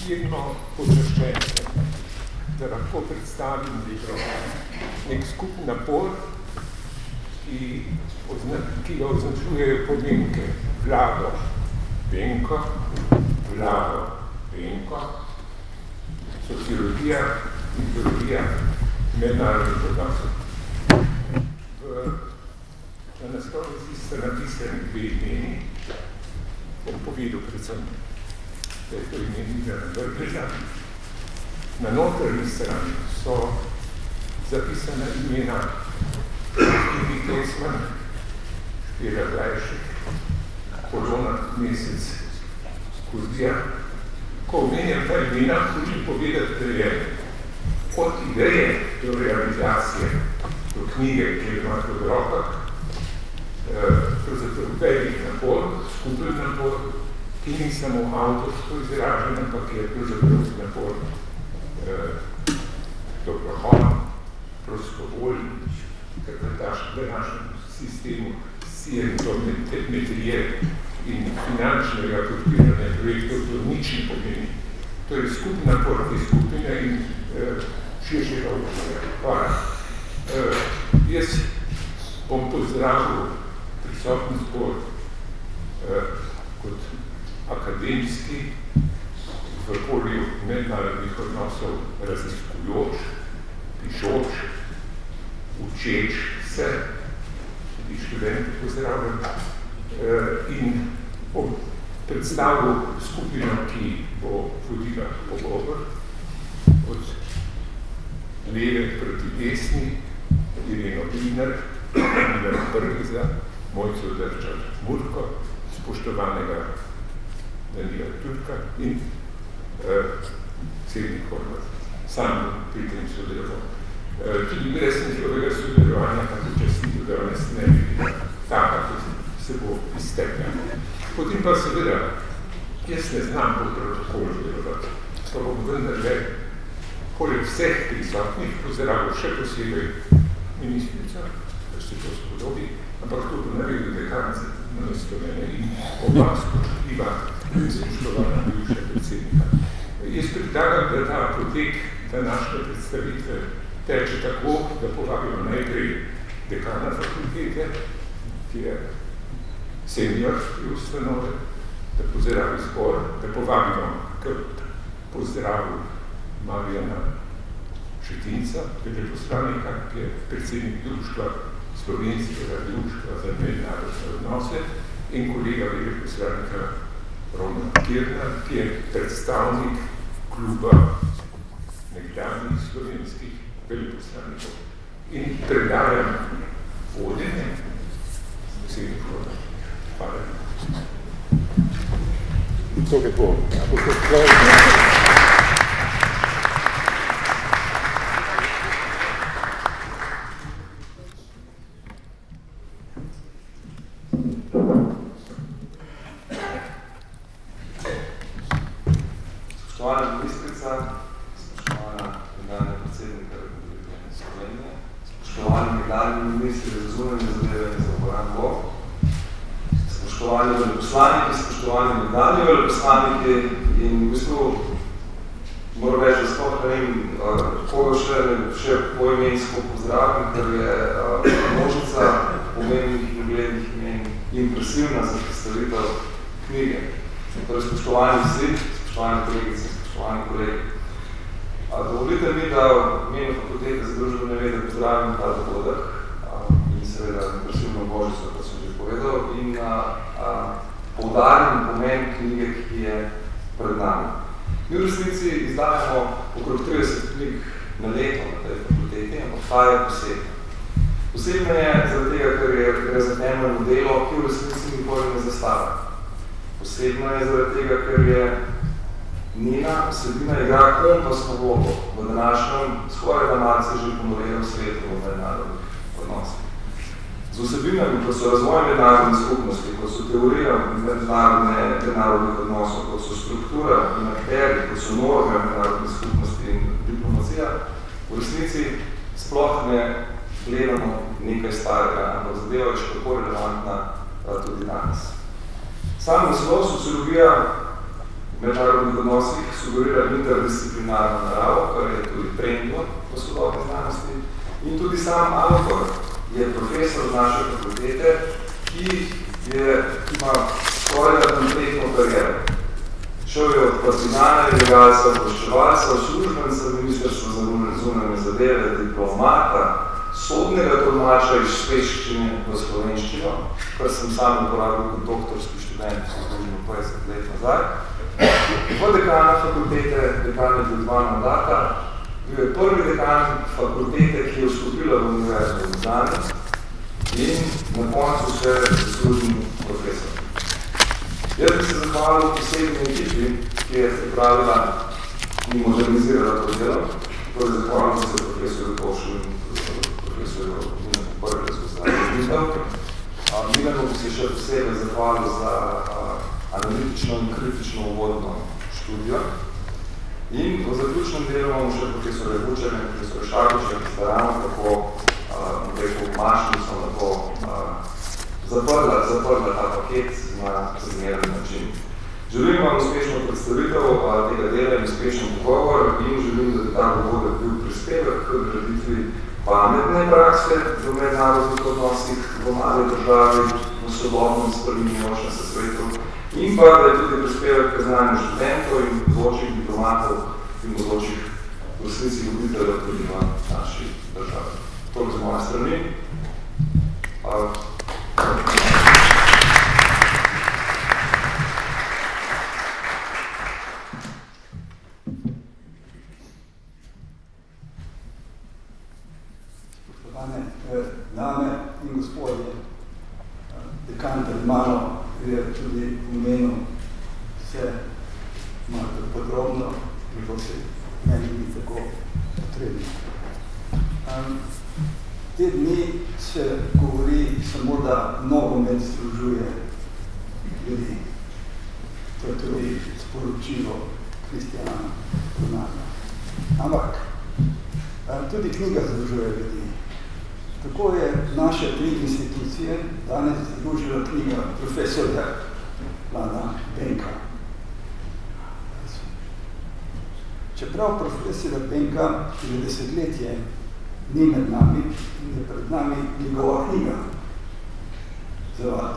izjemno počaščen, da lahko predstavim nek skupni napor, ki ga označujejo pomenke Vlado Benko, sociologija, ideologija, mednarodnih odnosov. Na naslovnici sta napisani dve imeni, bom povedal predvsem, da je to ime Milana Brgleza. Na notranji strani so zapisana imena Ivi Tesman, Špira Glajšek, Polona Mesec Kurdija. Ko omenjam ta imena, hočem povedati, da je od ideje do realizacije do knjige, ki jo imate v rokah, pravzaprav velik napor, skupen napor, ki ni samo avtorsko izražen, ampak je pravzaprav napor dobrohoden, prostovoljn, ker v današnjem sistemu sijem to materije in finančnega podpiranja projektov, to nič ne pomeni. To je skupna napor te skupine in širšega učenja. Hvala. Jaz bom pozdravil prisotni zbor kot akademski, v polju mednarodnih odnosov raziskujoč, pišoč, učeč se, tudi študenti pozdravljam, in bom predstavil skupino, ki bo vodila pogovor od leve proti desni, Ireno Glinar, Milana Brgleza, Mojco Drčar-Murko, spoštovanega Danila Turka in Cednik Horvat. Sam pri tem sodeloval. Tudi brez njihovega sodelovanja, kako častito, da danes ne bi bila taka, kot se bo iztekla. Potem pa seveda, jaz ne znam po protokolu delovati, pa bom vendarle poleg vseh prisotnih pozdravil še posebej ministrica, ker se to spodobi, ampak to bo naredil dekanci na mesto mene in oba spoštljiva in spoštovana bivša predsednika. Jaz predlagam, da ta potek današnje predstavitve teče tako, da povabimo najprej dekana fakultete, ki je senior te ustanove, da pozdravi zbor, da povabimo k pozdravu Marjana Šetinca, veleposlanika, ki je predsednik društva, slovenskega društva za mednarodne odnose, in kolega veleposlanika Romana Kirna, ki je predstavnik kluba nekdanjih slovenskih veleposlanikov. In predajam vodenje posebnih vodenj. Hvala. To lepo. Spoštovana ministrica, spoštovana nekdanja predsednika Republike Slovenije, spoštovani nekdanji ministri za zunanje zadeve in za obrambo, spoštovani veleposlaniki, spoštovani nekdanji veleposlaniki in v bistvu moram reči, da sploh ne vem, koga še poimensko pozdravim, ker je množica pomembnih in uglednih imen impresivna za predstavitev knjige. Torej, spoštovani vsi, spoštovani kolegice, spoštovani kolegi. Dovolite mi, da v imenu fakultete za družbene vede pozdravim ta dogodek in seveda impresivno božico, kot sem že povedal, in poudarim pomen knjige, ki je pred nami. Mi v resnici izdajamo okrog 30 knjig na leto na tej fakulteti, ampak ta je posebna. Posebna je zaradi tega, ker je gre za temeljno delo, ki v resnici nikoli ne zastava. Posebna je zaradi tega, ker je njena vsebina igra kompasno vlogo v današnjem, skoraj da malce že ponorelem svetu v mednarodnih odnosih. Z vsebinami, kot so razvoj mednarodne skupnosti, kot so teorija mednarodnih odnosov, kot so struktura in akteri, kot so norme mednarodne skupnosti in diplomacija, v resnici sploh ne gledamo nekaj starega, ampak zadeva je še kako relevantna tudi danes. Sam naslov sociologija mednarodnih odnosih sugerira interdisciplinarno naravo, kar je tudi trendno v sodobni znanosti. In tudi sam avtor je profesor naše fakultete, ki ima skoraj kompletno kariero. Šel je od partizana, ilegalca, obveščevalca, uslužbenca, ministrstva za zunanje zadeve, diplomata, sodnega tolmača iz švedščine v slovenščino, kar sem sam uporabil kot doktorski študent 50 let nazaj. V dekana fakultete, dekan je bil 2 mandata, bil je prvi dekan fakultete, ki je vstopila v univerzo v Ljubljani in na koncu še zaslužen profesor. Jaz bi se zahvalil posebni ekipi, ki je pripravila in modernizirala to delo, torej zahvalil se profesorju Tošu in profesorju Brglezu za razmišljal. Milano bi se še posebej zahvalil za analitično in kritično uvodno študijo. In v zaključnem delu imamo še profesore Vučene in profesore Šarkoče, ki sta ravno tako mašnico na to zaprla ta paket na zmeren način. Želim vam uspešno predstavitev tega dela in uspešen pogovor in želim, da bi ta dogodek bil prispevek k graditvi pametne prakse v mednarodnih odnosih v mali državi, v sodobnem spreminjajočem se svetu in pa, da je tudi prispevek k znanju študentov in bodočih diplomatov in bodočih v resnici voditeljev tudi v naši državi. Toliko z moje strani. Spoštovane dame in gospodje, dekan pred mano je tudi omenil vse malo podrobno, in to se meni ni tako potrebno. Te dni se govori samo, da nogomet združuje ljudi. To je tudi sporočilo Kristjana Ronalda. Ampak tudi knjiga združuje ljudi. Tako je naše 3 institucije danes združila knjiga profesorja Vlada Benka. Čeprav profesora Benka že desetletje ni med nami in je pred nami njegova knjiga.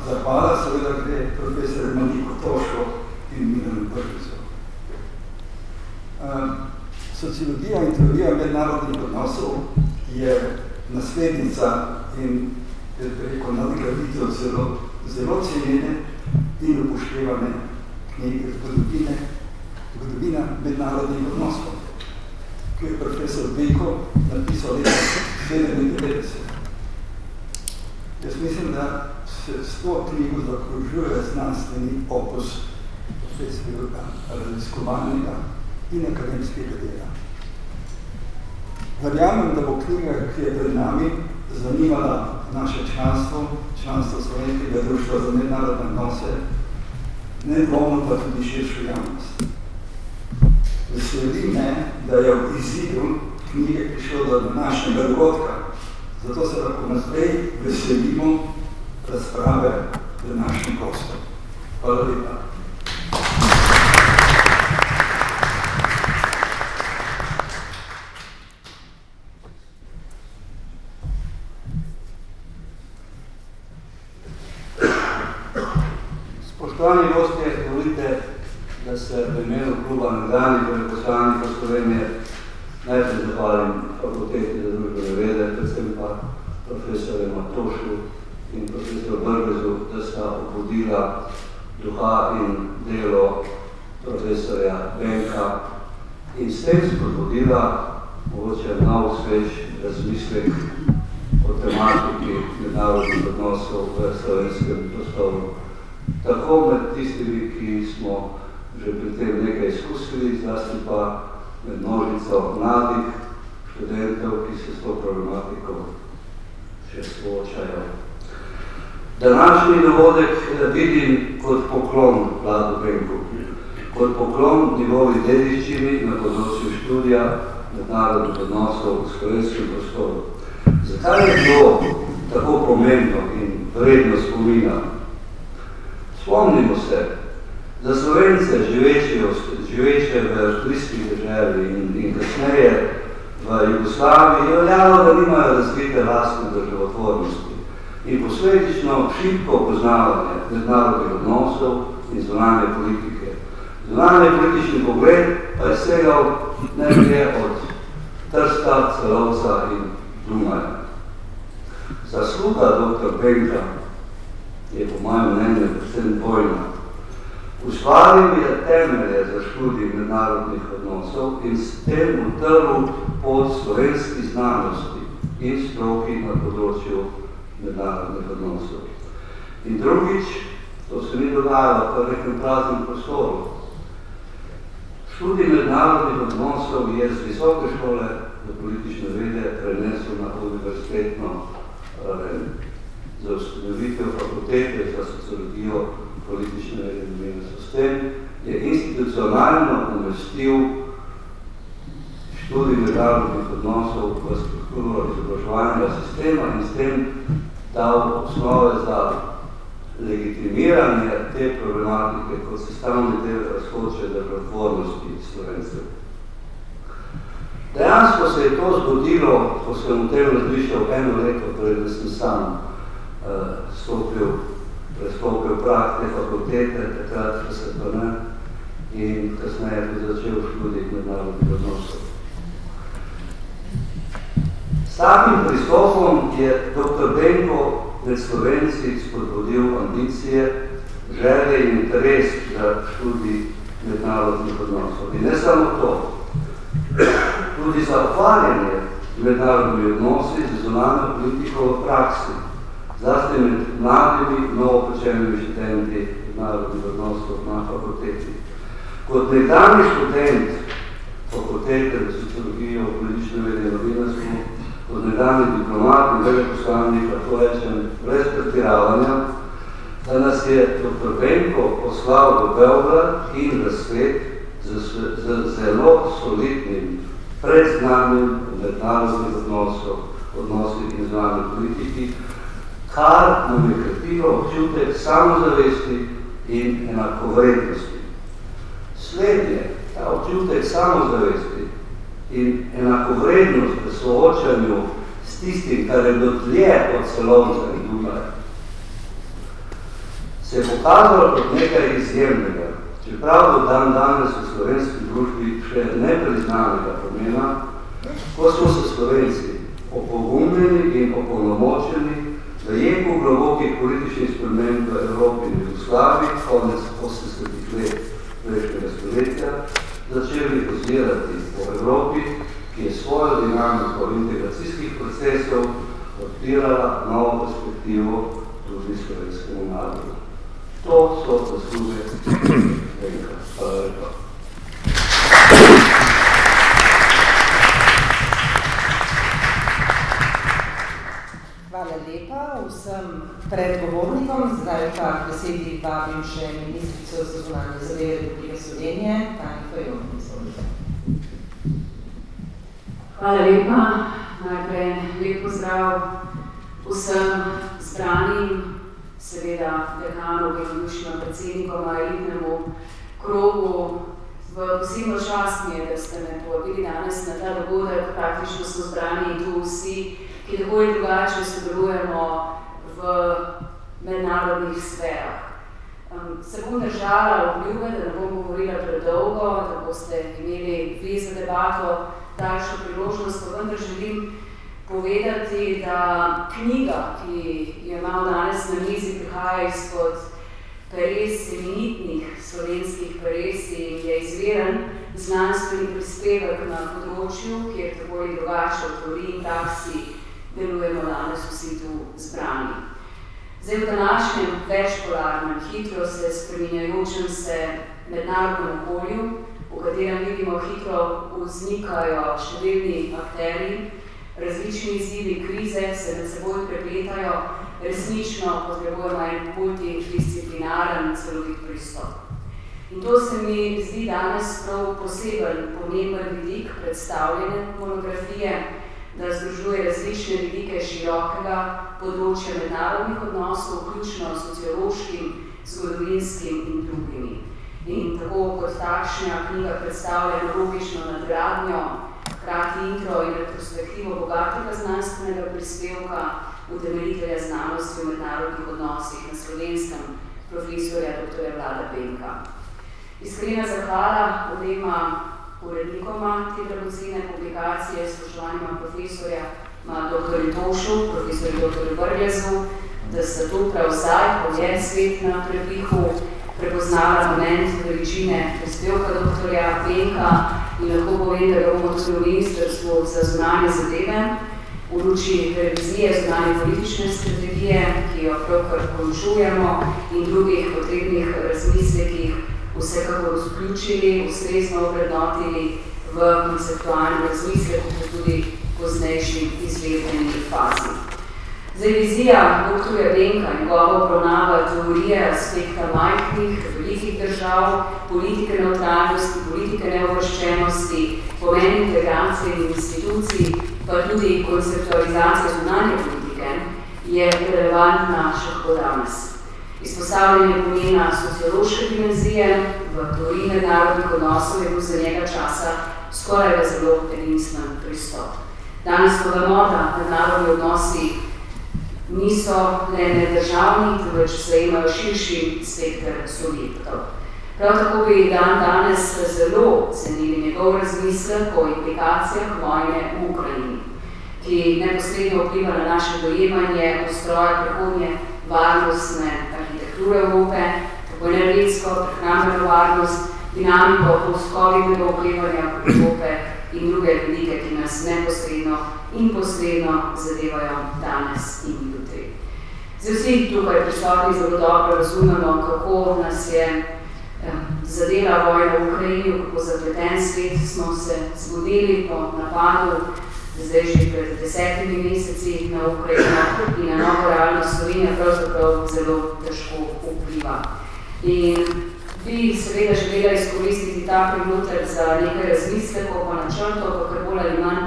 Zahvala seveda gre profesor Maliko Toško in Milanu Brglezu. Sociologija in teorija mednarodnih odnosov je naslednica in preko nadgraditev zelo cenjene in upoštevane knjige zgodovina mednarodnih odnosov, ki je profesor Beko napisal leta 1997. Jaz mislim, da se s to knjigo zaokrožuje znanstveni opus profesorjega raziskovalnega in akademskega dela. Verjamem, da bo knjiga, ki je pred nami, zanimala naše članstvo Slovenskega društva za mednarodne odnose, nedvomno pa tudi širšo javnost. Veseli me, da je v izidu knjige prišlo do današnjega dogodka, zato se lahko naprej veselimo razprave v našem prostoru. Hvala lepa. Spoštovani gostje, dovolite, da se v imenu kluba nekdanjih veleposlanikov Slovenije najprej zahvalim Fakulteti za družbene vede, predvsem pa profesorju Matošu in profesorju Brglezu, da sta obudila duha in delo profesorja Benka in s tem spodbudila mogoče nov svež razmislek o tematiki mednarodnih odnosov v slovenskem prostoru. Tako med tistimi, ki smo že pri tem nekaj izkusili, zlasti pa med množico mladih študentov, ki se s to problematiko še soočajo. Današnji dogodek vidim kot poklon Vladu Benku, kot poklon njegovi dediščini na področju študija mednarodnih odnosov v slovenskem prostoru. Zakaj je bilo tako pomembno in vredno spomina? Spomnimo se, Za Slovence, živeče v avstrijski državi in kasneje v Jugoslaviji, je veljalo, da nimajo razvite lastne državotvornosti in posledično šibko poznavanje mednarodnih odnosov in zunanje politike. Zunanje politični pogled pa je segal nekje od Trsta, Celovca in Dunaja. Zasluga dr. Benka je po mojem mnenju predvsem dvojna. Ustvaril je temelje za študij mednarodnih odnosov in s tem utrl pod slovenski znanosti in stroki na področju mednarodnih odnosov. In drugič, to se ni dogajalo v nekem praznem prostoru. Študij mednarodnih odnosov je z visoke šole za politične vede prenesel na univerzitetno raven za ustanovitev fakultete za sociologijo politične vede. S tem je institucionalno umestil študij mednarodnih odnosov v strukturo izobraževalnega sistema in s tem dal osnove za legitimiranje te problematike kot sestavni del razhoče državotvornosti Slovencev. Dejansko se je to zgodilo, ko sem v tem razmišljal eno leto, da sem sam prestopil prag te fakultete, takrat še se pa ne, in kasneje bi začel študij mednarodnih odnosov. S takim pristopom je dr. Benko med Slovenci spodbudil ambicije, želje in interes za študij mednarodnih odnosov. In ne samo to, tudi za ukvarjanje mednarodnih odnosi z zunanjo politiko v praksi, zlasti med mladimi, novopočenimi študenti mednarodnih odnosov na fakulteti. Kot nekdanji študent fakultete za sociologijo, politične vede in novinarstvo, kot nekdanji diplomat in veleposlanik, lahko rečem brez pretiravanja, da nas je dr. Benko poslal v Beograd in v svet z zelo solidnim predznanjem mednarodnih odnosih in zunanji politiki, kar nam je krepilo občutek samozavesti in enakovrednosti. Slednje, ta občutek samozavesti in enakovrednost v soočanju s tistim, kar je dotlje od Celovca in Dunaja, se je pokazalo kot nekaj izjemnega, čeprav do dan danes v slovenski družbi še nepriznanega pomena, ko smo se Slovenci opogumljeni in opolnomočeni v jeku globokih političnih sprememb v Evropi in Jugoslaviji konec 80-ih let prejšnjega stoletja začeli ozirati po Evropi, ki je svojo dinamiko integracijskih procesov odpirala novo perspektivo tudi slovenskemu narodu. To so zasluge Benka. Hvala lepa. Hvala lepa vsem predgovornikom. Zdaj pa k besedi vabim še ministrico za zunanje zadeve Republike Slovenije, Tanjo Fajon. Hvala lepa. Najprej lep pozdrav vsem zbranim, seveda dekanu, genovniškim predsednikom, elitnemu krogu. V posebno čast mi je, da ste me povabili danes na ta dogodek. Praktično smo zbrani tu vsi, ki tako in drugače sodelujemo v mednarodnih sferah. Se bom držala obljube, da ne bom govorila predolgo, da boste imeli vi za debato daljšo priložnost, pa vendar želim povedati, da knjiga, ki jo imamo danes na mizi, prihaja izpod peres imenitnih slovenskih peres in je izviren znanstveni prispevek na področju, kjer tako in drugače v teoriji in praksi delujemo danes vsi tu zbrani. Zdaj v današnjem večpolarnem, hitro se spreminjajočem se mednarodnem okolju, v katerem vidimo hitro vznikajo številni akterji, različni izzivi krize se med seboj prepletajo, resnično potrebujemo en multidisciplinaren celovit pristop. In to se mi zdi danes prav poseben pomemben vidik predstavljene monografije, da združuje različne vidike širokega področja mednarodnih odnosov, vključno sociološkim, zgodovinskim in drugimi. tako kot takšna knjiga predstavlja logično nadgradnjo, hkrati intro in retrospektivo bogatega znanstvenega prispevka utemeljitelja znanosti v mednarodnih odnosih na Slovenskem, profesorja dr. Vlada Benka. Iskrena zahvala obema urednikoma te dragocene publikacije, spoštovanima profesorja dr. Tošu, profesorju dr. Brgljazu, da sta tu prav zdaj, ko je svet na prepihu, prepoznala moment veličine prispevka dr. Benka in lahko povem, da ga bomo tudi v Ministrstvu za zunanje zadeve v luči revizije zunanje politične strategije, ki jo pravkar končujemo, in drugih potrebnih razmislekih vsekakor vključili, ustrezno ovrednotili v konceptualnem razmisleku, kot tudi poznejši izvedbeni fazi. Zdaj, vizija dr. Benka in njegova obravnava teorije aspekta majhnih, velikih držav, politike neutralnosti, politike neuvrščenosti, pomen integracije in institucij, pa tudi konceptualizacija zunanje politike, je relevantna še kako danes. Izpostavljanje pomena sociološke dimenzije v teoriji mednarodnih odnosov je bil za njega časa skoraj zelo edinstven pristop. Danes pa vemo, da mednarodni odnosi niso le nedržavni, temveč zajemajo širši spekter subjektov. Prav tako bi danes zelo cenili njegov razmislek o implikacijah vojne v Ukrajini, ki neposredno vpliva na naše dojemanje ustroja prihodnje varnostne arhitekture Evrope, tako energetsko, prehrambeno varnost, dinamiko post-covidnega okrevanja Evrope in druge vidike, ki nas neposredno in posredno zadevajo danes in jutri. Zdaj vsi tukaj prisotni zelo dobro razumemo, kako nas je zadela vojna v Ukrajini, kako zapleten svet smo se zgodili po napadu, zdaj že pred 10 meseci na Ukrajino in na novo realnost Slovenija pravzaprav zelo težko vpliva. In bi seveda želela izkoristiti ta trenutek za nekaj razmislekov, pa načrtov, pa kar bolj ali manj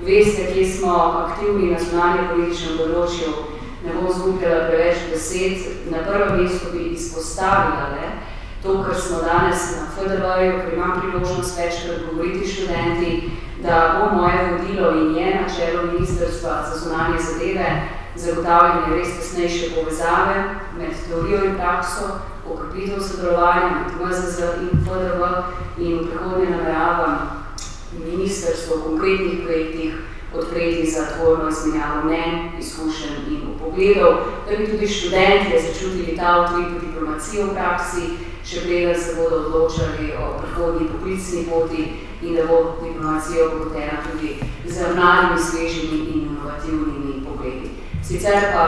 veste, kje smo aktivni na zunanje političnem področju. Ne bom zgubljala preveč besed. Na prvem mestu bi izpostavila to, kar smo danes na FDV-ju, ker imam priložnost večkrat govoriti študenti, da bo moje vodilo in je na čelu Ministrstva za zunanje zadeve zagotavljanje res tesnejše povezave med teorijo in prakso, okrepitev sodelovanja med MZZ in FDV in v prihodnje nameravam ministrstvo v konkretnih projektih odpreti za tvorno izmenjavo mnenj, izkušenj in vpogledov, da bi tudi študenti začutili ta utrip diplomacije v praksi, še preden se bodo odločali o prihodnji poklicni poti in da bo diplomacija obogotena tudi z mladimi, svežimi in inovativnimi pogledi. Sicer pa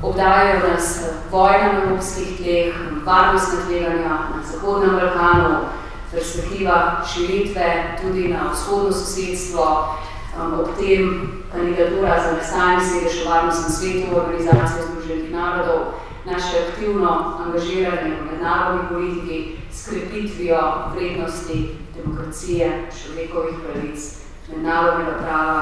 obdajajo nas vojna na evropskih tleh, varnostna tveganja na Zahodnem Balkanu, perspektiva širitve tudi na vzhodno sosedstvo, ob tem kandidatura za nastajanje sedež v varnostnem svetu Organizacije združenih narodov, naše aktivno angažiranje v mednarodni politiki s krepitvijo vrednosti demokracije, človekovih pravic, mednarodnega prava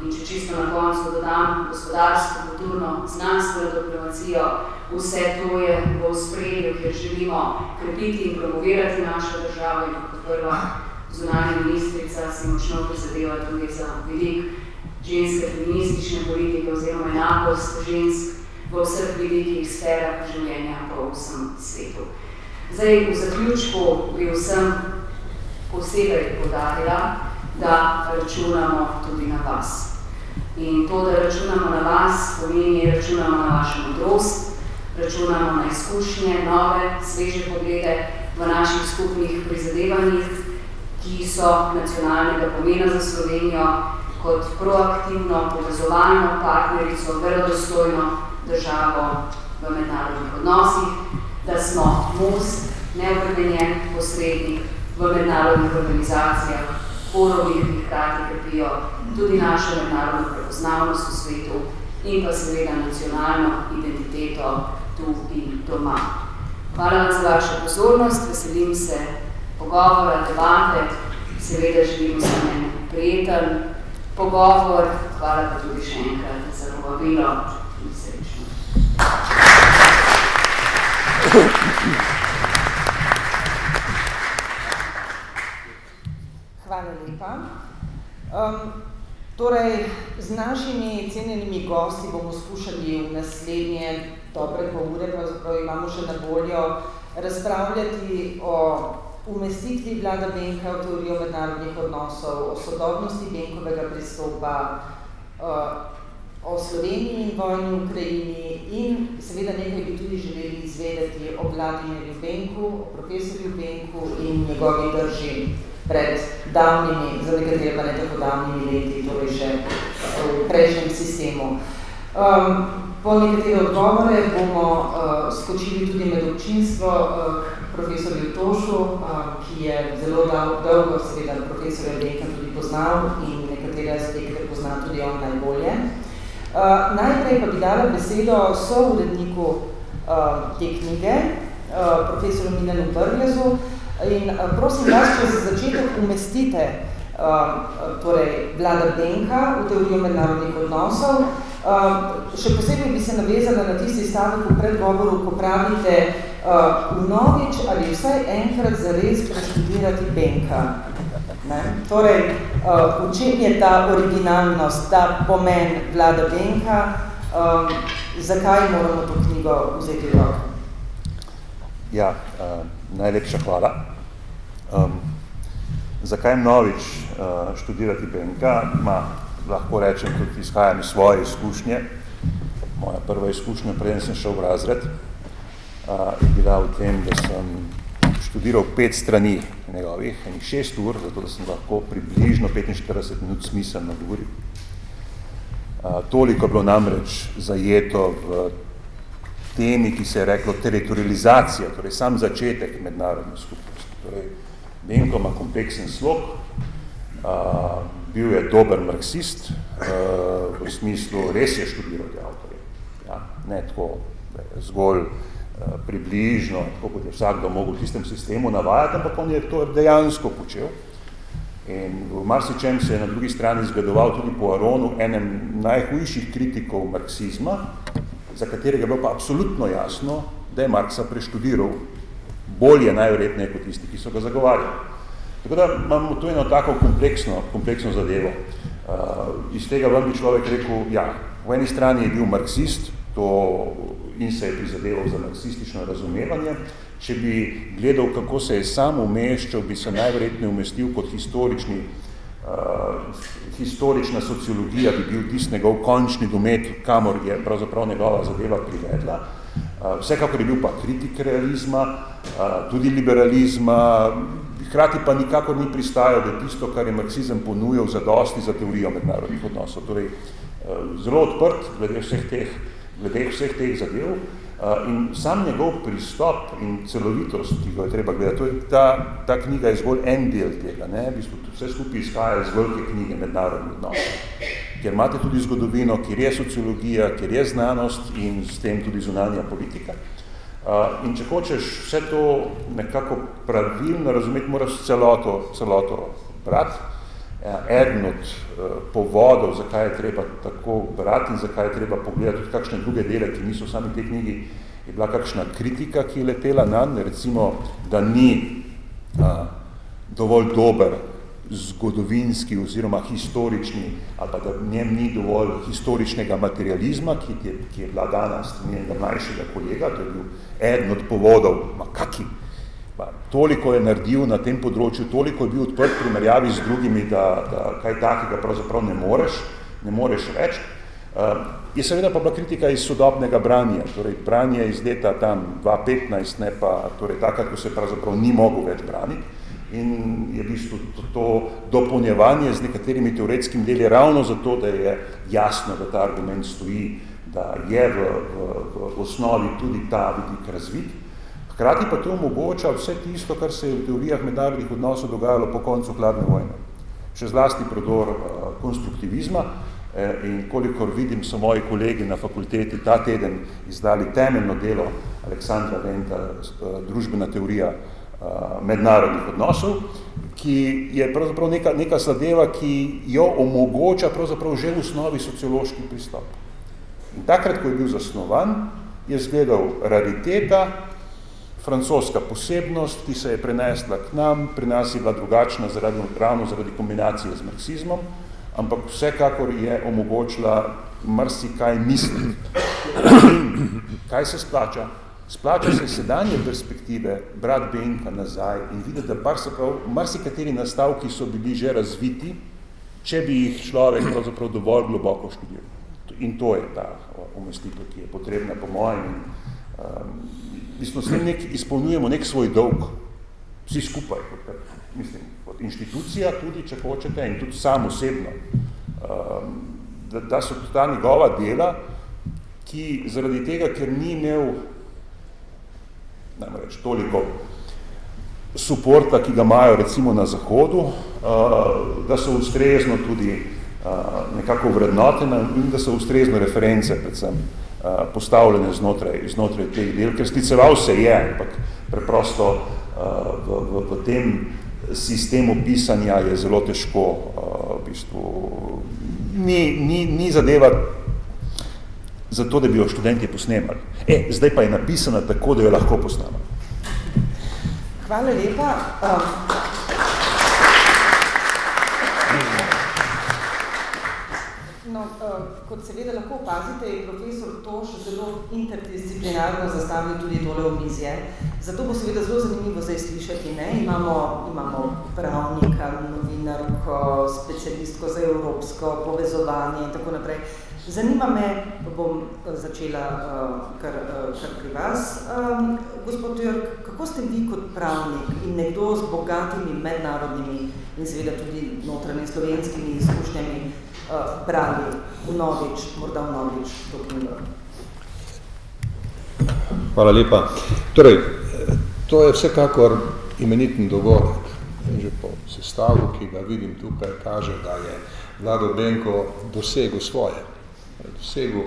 in če čisto na koncu dodam gospodarsko, kulturno, znanstveno diplomacijo, vse to je v ospredju, kjer želimo krepiti in promovirati našo državo in kot prva zunanja ministrica si močno prizadeva tudi za vidik ženske feministične politike oziroma enakost žensk v vseh vidikih sferah življenja po vsem svetu. Zdaj, v zaključku bi vsem posebej poudarila, da računamo tudi na vas. In to, da računamo na vas, pomeni, računamo na vašo modrost, računamo na izkušnje, nove, sveže poglede v naših skupnih prizadevanjih, ki so nacionalnega pomena za Slovenijo kot proaktivno, povezovalno partnerico, verodostojno državo v mednarodnih odnosih, da smo most, neobremenjen posrednik v mednarodnih organizacijah, forumih, ki hkrati krepijo tudi našo mednarodno prepoznavnost v svetu in pa seveda nacionalno identiteto tu in doma. Hvala vam za vašo pozornost, veselim se pogovora, debate, seveda želim vsem en prijeten pogovor, hvala pa tudi še enkrat za povabilo in srečno. Hvala lepa. Torej, z našimi cenjenimi gosti bomo skušali v naslednje dobre pol ure, pravzaprav imamo še na voljo, razpravljati o umestitvi Vlada Benka v teorijo mednarodnih odnosov, o sodobnosti Benkovega pristopa, o Sloveniji in vojni v Ukrajini in seveda nekaj bi tudi želeli izvedeti o Vladimirju Benku, o profesorju Benku in njegovi drži pred davnimi, za nekatere pa ne tako davnimi leti, torej še v prejšnjem sistemu. Po nekatere odgovore bomo skočili tudi med občinstvo k profesorju Tošu, ki je zelo dolgo seveda profesorja Benka tudi poznal in nekatere aspekte pozna tudi on najbolje. Najprej pa bi dala besedo souredniku te knjige, profesoru Milanu Brglezu, in prosim vas, če za začetek umestite torej Vlada Benka v teorijo mednarodnih odnosov. Še posebej bi se navezala na tisti stavek v predgovoru, ko pravite vnovič ali vsaj enkrat zares preštudirati Benka. Ne? Torej, v čem je ta originalnost, ta pomen Vlada Benka, zakaj moramo to knjigo vzeti v roke? Ja, najlepša hvala. Zakaj mnovič študirati Benka? Lahko rečem, tudi izhajam iz svoje izkušnje. Moja prva izkušnja, preden sem šel v razred, je bila v tem, da sem študiral 5 strani njegovih, 6 ur, zato da sem lahko približno 45 minut smiselno govoril. Toliko je bilo namreč zajeto v temi, ki se je reklo teritorializacija, torej sam začetek mednarodne skupnosti. Torej, Benko ima kompleksen slog, bil je dober marksist, v smislu res je študiral te avtorje. Ja, ne tako zgolj približno, tako kot je vsakdo mogel v tistem sistemu navajati, ampak on je to dejansko počel. In v marsičem se je na drugi strani zgledoval tudi po Aronu, enem najhujših kritikov marksizma, za katerega je bilo pa absolutno jasno, da je Marksa preštudiral bolje najverjetneje kot tisti, ki so ga zagovarjali. Tako da imamo tu eno tako kompleksno zadevo. Iz tega vam bi človek rekel, ja, v eni strani je bil marksist, in se je prizadeval za marksistično razumevanje. Če bi gledal, kako se je sam umeščal, bi se najverjetneje umestil kot historična sociologija, bi bil tisti njegov končni domet, kamor je pravzaprav njegova zadeva privedla. Vsekakor je bil pa kritik realizma, tudi liberalizma, hkrati pa nikakor ni pristajal, da je tisto, kar je marksizem ponujal, zadosti za teorijo mednarodnih odnosov. Torej, zelo odprt glede vseh teh zadev in sam njegov pristop in celovitost, ki ga je treba gledati, ta knjiga je zgolj en del tega, ne? V bistvu vse skupaj izhaja iz velike knjige mednarodnih odnosov, kjer imate tudi zgodovino, kjer je sociologija, kjer je znanost in s tem tudi zunanja politika. In če hočeš vse to nekako pravilno razumeti, moraš celoto brati. Eden od povodov, zakaj je treba tako brati in zakaj je treba pogledati tudi kakšne druge dele, ki niso sami te knjigi, je bila kakšna kritika, ki je letela nanj, recimo, da ni dovolj dober zgodovinski oziroma historični, ali pa da v njem ni dovolj historičnega materializma, ki je bila danes njenega mlajšega kolega, to je bil eden od povodov, toliko je naredil na tem področju, toliko je bil odprt primerjavi z drugimi, da kaj takega pravzaprav ne moreš reči. Je seveda pa bila kritika iz sodobnega branja, torej branje iz leta tam 2015, ne pa torej takrat, ko se pravzaprav ni mogel več braniti. In je v bistvu to dopolnjevanje z nekaterimi teoretskimi deli ravno zato, da je jasno, da ta argument stoji, da je v osnovi tudi ta vidik razvit. Hkrati pa to omogoča vse tisto, kar se je v teorijah mednarodnih odnosov dogajalo po koncu hladne vojne. Še zlasti prodor konstruktivizma in kolikor vidim, so moji kolegi na fakulteti ta teden izdali temeljno delo Aleksandra Venta, družbena teorija mednarodnih odnosov, ki je pravzaprav neka zadeva, ki jo omogoča pravzaprav že v osnovi sociološki pristop. In takrat, ko je bil zasnovan, je izgledal rariteta, francoska posebnost, ki se je prenesla k nam, pri nas je bila drugačna ravno zaradi kombinacije z marksizmom, ampak vsekakor je omogočila marsikaj misliti. Kaj se splača? Splača se sedanje perspektive brati Benka nazaj in videti, da marsikateri nastavki so bili že razviti, če bi jih človek pravzaprav dovolj globoko študiral. In to je ta umestitev, ki je potrebna po mojem. S tem izpolnjujemo nek svoj dolg, vsi skupaj, kot inštitucija tudi, če hočete, in tudi sam osebno, da so ta njegova dela, ki zaradi tega, ker ni imel toliko suporta, ki ga imajo recimo na Zahodu, da so ustrezno tudi nekako vrednotene in da so ustrezno reference predvsem postavljene znotraj teh del, ker skliceval se je, ampak preprosto v tem sistemu pisanja je zelo težko, v bistvu, ni zadeva za to, da bi jo študentje posnemali. Zdaj pa je napisana tako, da jo lahko posnemali. Hvala lepa. Kot seveda lahko opazite, je profesor Toš zelo interdisciplinarno zastavil tudi tole omizje. Zato bo seveda zelo zanimivo zdaj slišati. Imamo pravnika, novinarko, specialistko za evropsko povezovanje in tako naprej. Zanima me, bom začela kar pri vas, gospod Jörg, kako ste vi kot pravnik in nekdo z bogatimi mednarodnimi in seveda tudi notranje slovenskimi izkušnjami brali morda vnovič to knjigo? Hvala lepa. Torej, to je vsekakor imeniten dogodek. Že po sestavu, ki ga vidim tukaj, kaže, da je Vlado Benko dosegel svoje. Dosegel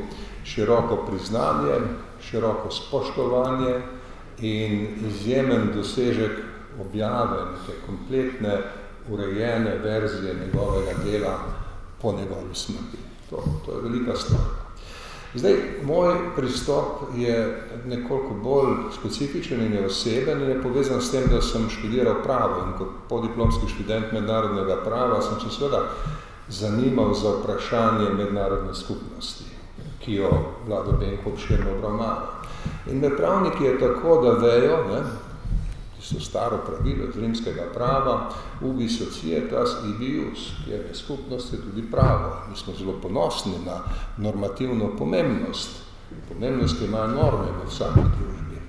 široko priznanje, široko spoštovanje in izjemen dosežek objave neke kompletne, urejene verzije njegovega dela po njegovi smrti. To je velika stvar. Zdaj, moj pristop je nekoliko bolj specifičen in je oseben in je povezan s tem, da sem študiral pravo in kot podiplomski študent mednarodnega prava sem se seveda zanimal za vprašanje mednarodne skupnosti, ki jo Vlado Benko obširno obravnava. In med pravniki je tako, da vejo, so staro pravilo iz rimskega prava, ubi societas ibius, kjer je skupnost je tudi pravo. Mi smo zelo ponosni na normativno pomembnost, ki ima norme v vsaki družbi.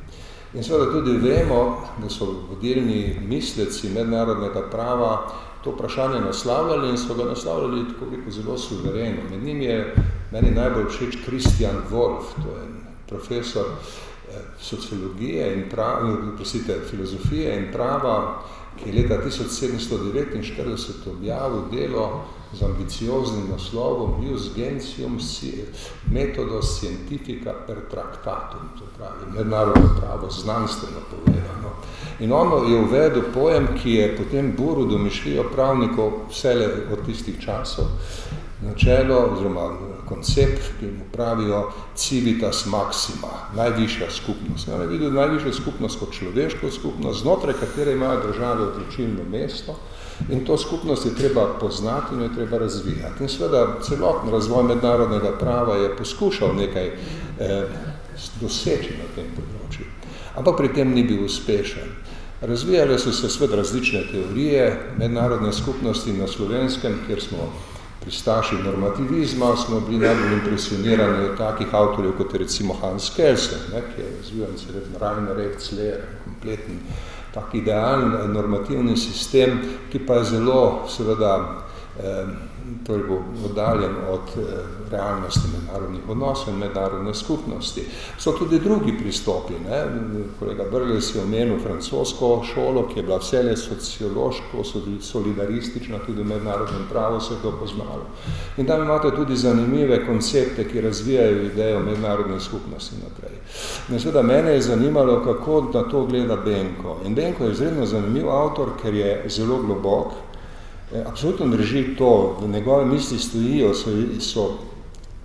In seveda tudi vemo, da so vodilni misleci mednarodnega prava to vprašanje naslavljali in so ga naslavljali tako rekel zelo suvereno. Med njim je meni najbolj všeč Christian Wolff, to je profesor sociologije in filozofije in prava, ki je leta 1749 objavil delo z ambicioznim naslovom Ius Gentium Methodo Scientifica per Tractatum, to pravi mednarodno pravo, znanstveno povedano. In on je uvedel pojem, ki je potem buril domišljijo pravnikov vsele od tistih časov, načelo oziroma koncept, ki mu pravijo civitas maxima, najvišja skupnost. On je videl najvišja skupnost kot človeško skupnost, znotraj katere imajo države odločilno mesto in to skupnost je treba poznati in jo je treba razvijati. In seveda celoten razvoj mednarodnega prava je poskušal nekaj doseči na tem področju, ampak pri tem ni bil uspešen. Razvijale so se seveda različne teorije mednarodne skupnosti na Slovenskem, kjer smo pristaši normativizma, smo bili najbolj impresionirani od takih avtorjev, kot je recimo Hans Kelsen, ki je razvijal celotno Rainer Rechtslehre, kompleten tak idealen normativni sistem, ki pa je zelo seveda oddaljen od realnosti mednarodnih odnosov in mednarodne skupnosti. So tudi drugi pristopi. Kolega Brles je omenil francosko šolo, ki je bila vselej sociološko, solidaristična, tudi v mednarodnem pravu se je to poznalo. In tam imate tudi zanimive koncepte, ki razvijajo idejo mednarodne skupnosti naprej. In seveda mene je zanimalo, kako na to gleda Benko. In Benko je izredno zanimiv avtor, ker je zelo globok. Absolutno drži to, v njegove misli stojijo, so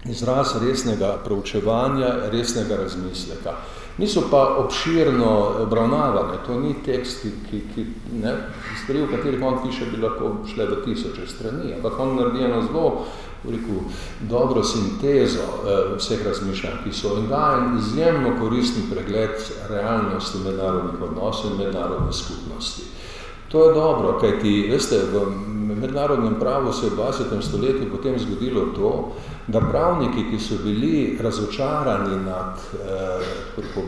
izraz resnega proučevanja, resnega razmisleka. Niso pa obširno obravnavane, to ni tekst, ki ne, stvari, v katerih on piše, bi lahko šle v 1000 strani, ampak on naredi eno zelo, rekel, dobro sintezo vseh razmišljanj, ki so in daje izjemno koristni pregled realnosti mednarodnih odnosov in mednarodne skupnosti. To je dobro, kajti, veste, v mednarodnem pravu se je v 20. stoletju potem zgodilo to, da pravniki, ki so bili razočarani nad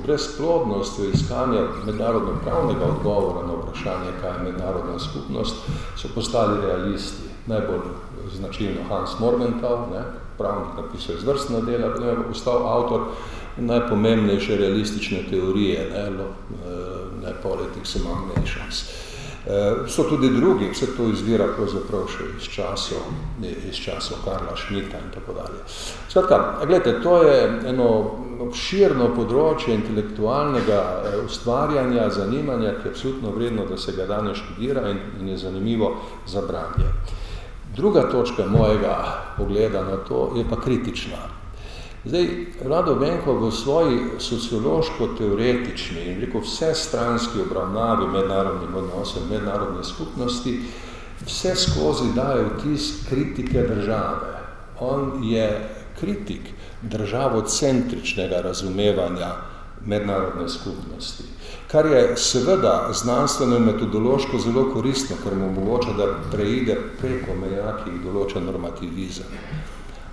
brezplodnostjo iskanja mednarodno pravnega odgovora na vprašanje, kaj je mednarodna skupnost, so postali realisti. Najbolj značilno Hans Morgenthau, pravnik napisal izvrstna dela, potem je postal avtor najpomembnejše realistične teorije, Politics Among Nations. So tudi drugi, vse to izvira pravzaprav še iz časov Karla Schmidta in tako dalje. Skratka, gledajte, to je eno obširno področje intelektualnega ustvarjanja, zanimanja, ki je absolutno vredno, da se ga danes študira in je zanimivo za branje. Druga točka mojega pogleda na to je pa kritična. Zdaj, Vlado Benko v svoji sociološko-teoretični in rekel vsestranski obravnavi mednarodnih odnosov, mednarodne skupnosti, vse skozi daje vtis kritike države. On je kritik državocentričnega razumevanja mednarodne skupnosti, kar je seveda znanstveno in metodološko zelo koristno, ker mu omogoča, da preide preko meja, ki jih določa normativizem.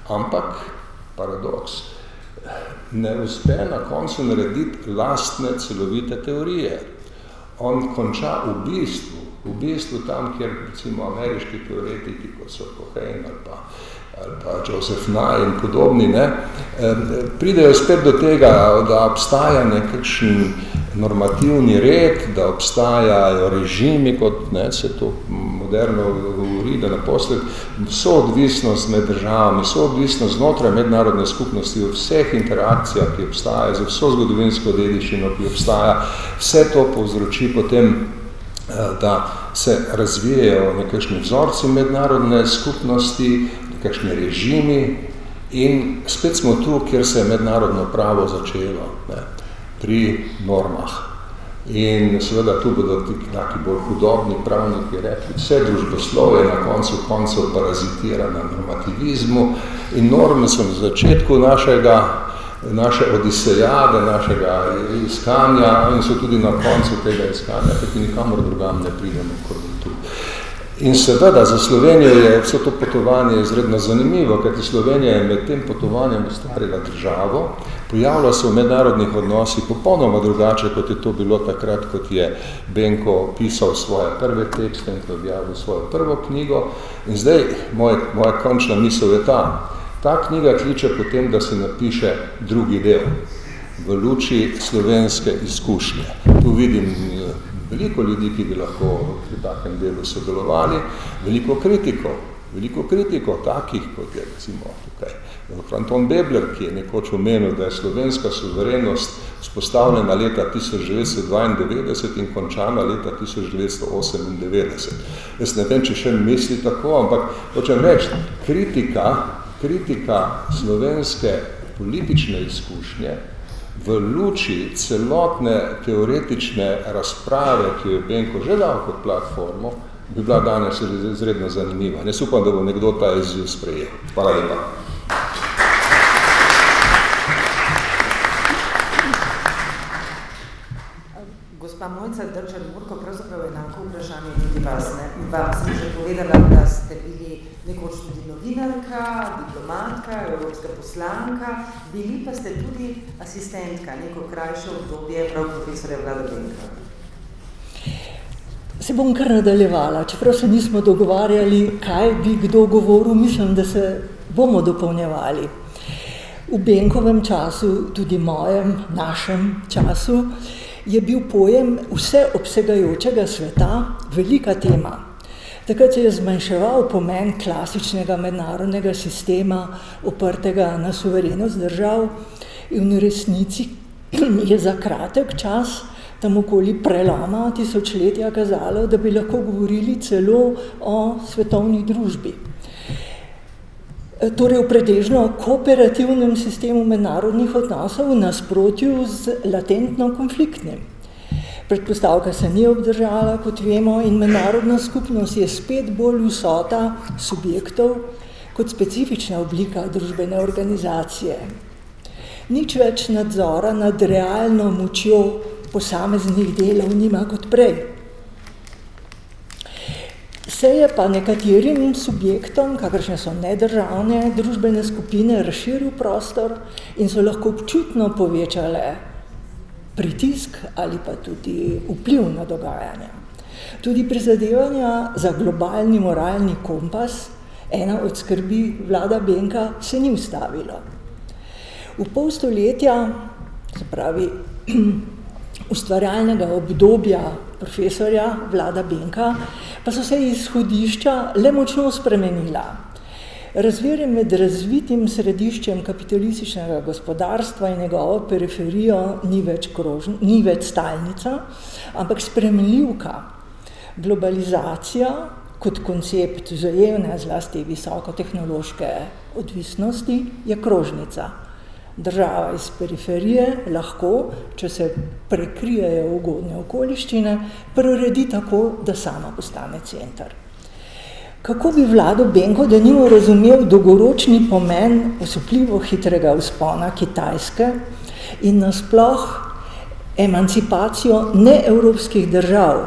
Ampak paradoks, ne uspe na koncu narediti lastne celovite teorije. On konča v bistvu tam, kjer recimo ameriški teoretiki, kot so Cohen ali pa Joseph Nye in podobni, pridejo spet do tega, da obstaja nekakšen normativni red, da obstajajo režimi, kot se to moderno govori, da naposled soodvisnost med državami, soodvisnost znotraj mednarodne skupnosti v vseh interakcijah, ki obstajajo, za vso zgodovinsko dediščino, ki obstaja, vse to povzroči potem, da se razvijajo nekakšni vzorci mednarodne skupnosti, nekakšni režimi in spet smo tu, kjer se je mednarodno pravo začelo, pri normah. In seveda tu bodo taki bolj hudobni pravniki rekli, vse družboslovje na koncu koncev parazitira na normativizmu in norme so na začetku naše odisejade, našega iskanja in so tudi na koncu tega iskanja, kajti nikamor drugam ne pridemo kot tu. In seveda za Slovenijo je vse to potovanje izredno zanimivo, kajti Slovenija je med tem potovanjem ustvarila državo, pojavila se v mednarodnih odnosih popolnoma drugače, kot je to bilo takrat, kot je Benko pisal svoje prve tekste in objavil svojo prvo knjigo. In zdaj moja končna misel je ta knjiga kliče potem, da se napiše drugi del v luči slovenske izkušnje. Tu vidim veliko ljudi, ki bi lahko pri takem delu sodelovali, veliko kritikov, takih, kot je recimo tukaj Anton Bebler, ki je nekoč omenil, da je slovenska suverenost vzpostavljena leta 1992 in končana leta 1998. Jaz ne vem, če še misli tako, ampak hočem reči, kritika slovenske politične izkušnje v luči celotne teoretične razprave, ki jo je Benko že dal kot platformo, bi bila danes izredno zanimiva. Jaz upam, da bo nekdo ta izziv sprejel. Hvala lepa. Gospa Mojca Drčar-Murko, pravzaprav enako vprašanje tudi vas. Vam sem že povedala, da ste bili nekoč tudi novinarka, diplomatka, evropska poslanka, bili pa ste tudi asistentka, neko krajše obdobje prav profesorja Vlada Benka. Se bom kar nadaljevala, čeprav se nismo dogovarjali, kaj bi kdo govoril, mislim, da se bomo dopolnjevali. V Benkovem času, tudi mojem, našem času, je bil pojem vseobsegajočega sveta velika tema. Takrat se je zmanjševal pomen klasičnega mednarodnega sistema, oprtega na suverenost držav, in v resnici je za kratek čas, tam okoli preloma tisočletja, kazalo, da bi lahko govorili celo o svetovni družbi. torej v pretežno kooperativnem sistemu mednarodnih odnosov v nasprotju z latentno konfliktnim. Predpostavka se ni obdržala, kot vemo, in mednarodna skupnost je spet bolj vsota subjektov kot specifična oblika družbene organizacije. Nič več nadzora nad realno močjo posameznih delov nima kot prej. Se je pa nekaterim subjektom, kakršne so nedržavne družbene skupine, razširil prostor in so lahko občutno povečale pritisk ali pa tudi vpliv na dogajanja. Tudi prizadevanja za globalni moralni kompas, ena od skrbi Vlada Benka, se ni ustavilo. V pol stoletja, se pravi ustvarjalnega obdobja profesorja Vlada Benka, pa so se izhodišča le močno spremenila. Razmerje med razvitim središčem kapitalističnega gospodarstva in njegovo periferijo ni več stalnica, ampak spremenljivka. Globalizacija kot koncept vzajemne, zlasti visokotehnološke odvisnosti, je krožnica. Država iz periferije lahko, če se prekrijejo ugodne okoliščine, preuredi tako, da sama postane center. Kako bi Vlado Benko denimo razumel dolgoročni pomen osupljivo hitrega vzpona Kitajske in nasploh emancipacijo neevropskih držav,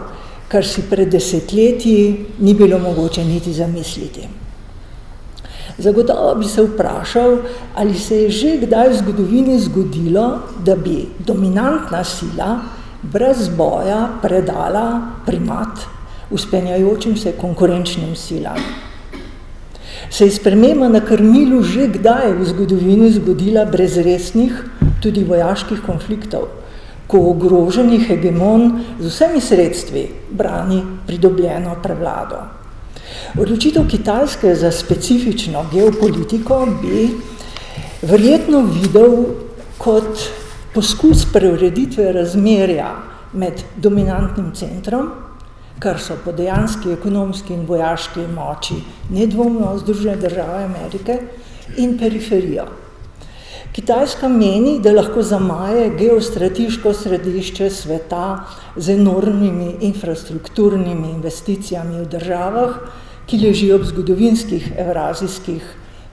kar si pred desetletji ni bilo mogoče niti zamisliti. Zagotovo bi se vprašal, ali se je že kdaj v zgodovini zgodilo, da bi dominantna sila brez boja predala primat vzpenjajočim se konkurenčnim silam. Se je sprememba na krmilu že kdaj v zgodovini zgodila brez resnih, tudi vojaških konfliktov, ko ogroženi hegemon z vsemi sredstvi brani pridobljeno prevlado. Odločitev Kitajske za specifično geopolitiko bi verjetno videl kot poskus preureditve razmerja med dominantnim centrom, kar so po dejanski ekonomski in vojaški moči nedvomno Združene države Amerike, in periferijo. Kitajska meni, da lahko zamaje geostrateško središče sveta z enormnimi infrastrukturnimi investicijami v državah, ki ležijo ob zgodovinskih evrazijskih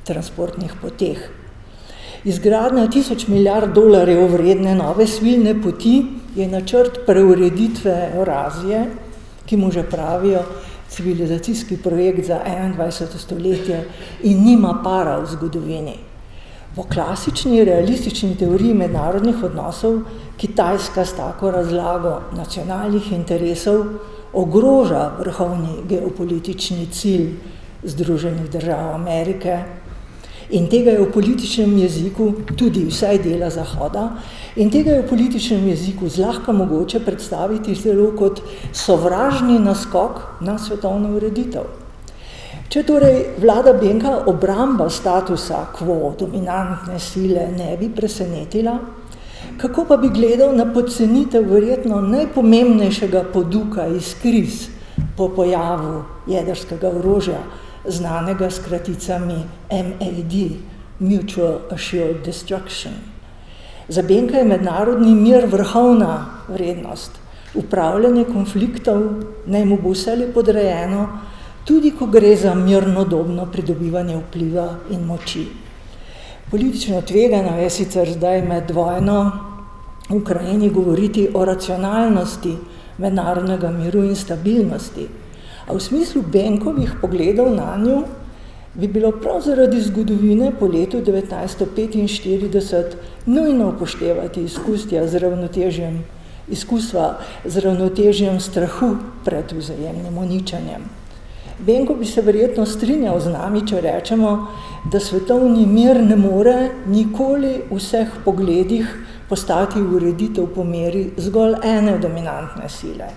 transportnih poteh. Izgradnja 1000 milijard dolarjev vredne nove svilne poti je načrt preureditve Evrazije, ki mu že pravijo civilizacijski projekt za 21. stoletje in nima para v zgodovini. Po klasični realistični teoriji mednarodnih odnosov Kitajska s tako razlago nacionalnih interesov ogroža vrhovni geopolitični cilj Združenih držav Amerike in tega je v političnem jeziku tudi vsaj dela Zahoda in tega je v političnem jeziku zlahka mogoče predstaviti celo kot sovražni naskok na svetovno ureditev. Če torej Vlada Benka obramba statusa quo dominantne sile ne bi presenetila, kako pa bi gledal na podcenitev verjetno najpomembnejšega poduka iz kriz po pojavu jedrskega orožja, znanega s kraticami MAD, Mutual Assured Destruction. Za Benka je mednarodni mir vrhovna vrednost. Upravljanje konfliktov naj mu bo vselej podrejeno, tudi ko gre za mirnodobno pridobivanje vpliva in moči. Politično tvegano je sicer zdaj med vojno v Ukrajini govoriti o racionalnosti mednarodnega miru in stabilnosti, a v smislu Benkovih pogledov na njo bi bilo prav zaradi zgodovine po letu 1945 nujno upoštevati izkustva z ravnotežjem strahu pred vzajemnim uničenjem. Benko bi se verjetno strinjal z nami, če rečemo, da svetovni mir ne more nikoli v vseh pogledih postati ureditev po meri zgolj ene dominantne sile.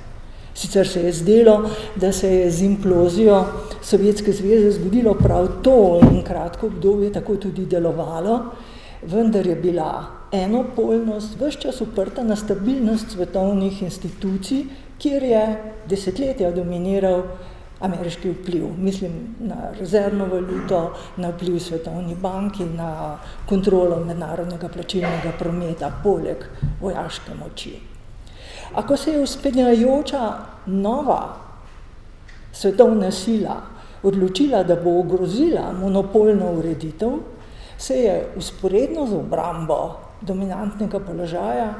Sicer se je zdelo, da se je z implozijo Sovjetske zveze zgodilo prav to in kratko obdobje tako tudi delovalo, vendar je bila enopolnost ves čas uprta na stabilnost svetovnih institucij, kjer je desetletja dominiral ameriški vpliv. Mislim na rezervno valuto, na vpliv Svetovni banki, na kontrolo mednarodnega plačilnega prometa, poleg vojaške moči. A ko se je vzpenjajoča nova svetovna sila odločila, da bo ogrozila monopolno ureditev, se je vzporedno z obrambo dominantnega položaja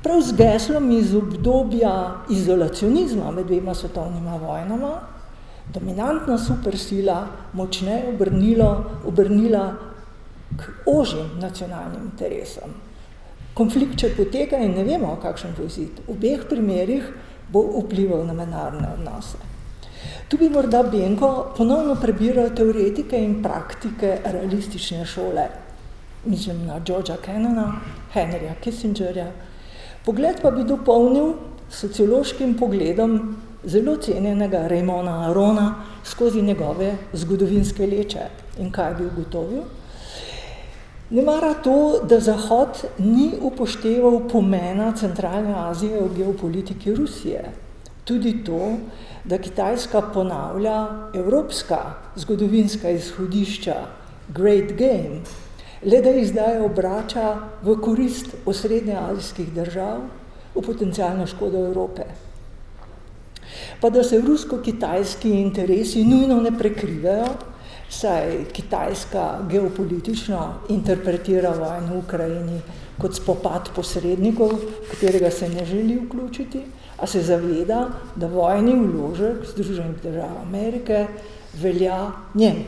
prav z geslom iz obdobja izolacionizma med dvema svetovnima vojnama dominantna supersila močneje obrnila k ožjim nacionalnim interesom. Konflikt še poteka in ne vemo, kakšen bo izid. V obeh primerih bo vplival na mednarodne odnose. Tu bi morda Benko ponovno prebiral teoretike in praktike realistične šole. Mislim na Georgea Kennana, Henryja Kissingerja. Pogled pa bi dopolnil sociološkim pogledom zelo cenjenega Raymona Arona skozi njegove zgodovinske leče. In kaj bi ugotovil? Ne mara to, da Zahod ni upošteval pomena Centralne Azije v geopolitiki Rusije. Tudi to, da Kitajska ponavlja evropska zgodovinska izhodišča Great Game, le da jih zdaj obrača v korist osrednjeazijskih držav v potencialno škodo Evrope. Pa da se rusko-kitajski interesi nujno ne prekrivajo, saj Kitajska geopolitično interpretira vojno v Ukrajini kot spopad posrednikov, katerega se ne želi vključiti, a se zaveda, da vojni vložek Združenih držav Amerike velja njej.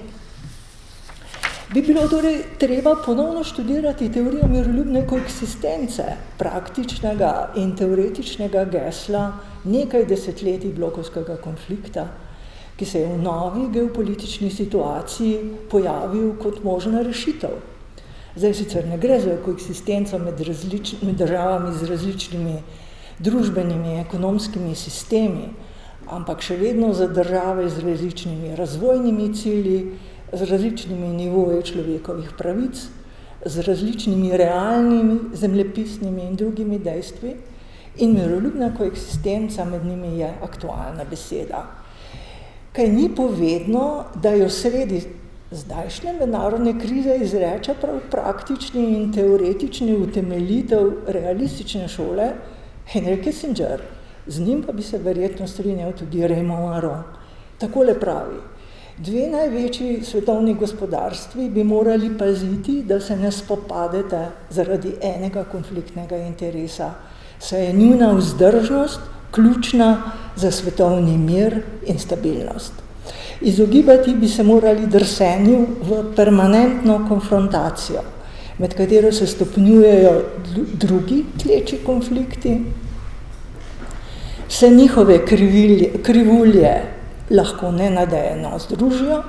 Bi bilo torej treba ponovno študirati teorijo miroljubne koeksistence, praktičnega in teoretičnega gesla nekaj desetletij blokovskega konflikta, ki se je v novi geopolitični situaciji pojavil kot možna rešitev. Zdaj sicer ne gre za koeksistenco med državami z različnimi družbenimi, ekonomskimi sistemi, ampak še vedno za države z različnimi razvojnimi cilji, z različnimi nivoji človekovih pravic, z različnimi realnimi, zemljepisnimi in drugimi dejstvi in miroljubna koeksistenca med njimi je aktualna beseda. Kaj ni povedno, da jo sredi zdajšnje mednarodne krize izreče prav praktični in teoretični utemeljitev realistične šole Henry Kissinger, z njim pa bi se verjetno strinjal tudi Raymond Aron. Takole pravi: dve največji svetovni gospodarstvi bi morali paziti, da se ne spopadete zaradi enega konfliktnega interesa, saj je njuna vzdržnost ključna za svetovni mir in stabilnost. Izogibati bi se morali drsenju v permanentno konfrontacijo, med katero se stopnjujejo drugi tleči konflikti, se njihove krivulje lahko nenadejeno združijo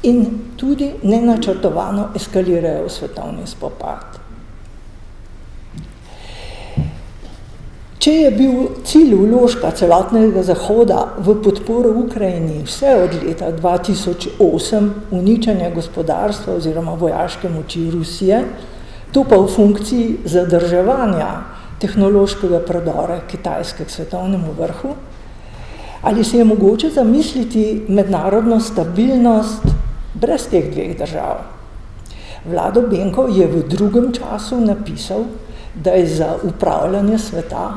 in tudi nenačrtovano eskalirajo v svetovni spopad. Če je bil cilj vložka celotnega Zahoda v podporo Ukrajini vse od leta 2008 uničenje gospodarstva oziroma vojaške moči Rusije, to pa v funkciji zadrževanja tehnološkega predora Kitajske k svetovnemu vrhu, ali se je mogoče zamisliti mednarodno stabilnost brez teh dveh držav? Vlado Benko je v drugem času napisal, da je za upravljanje sveta,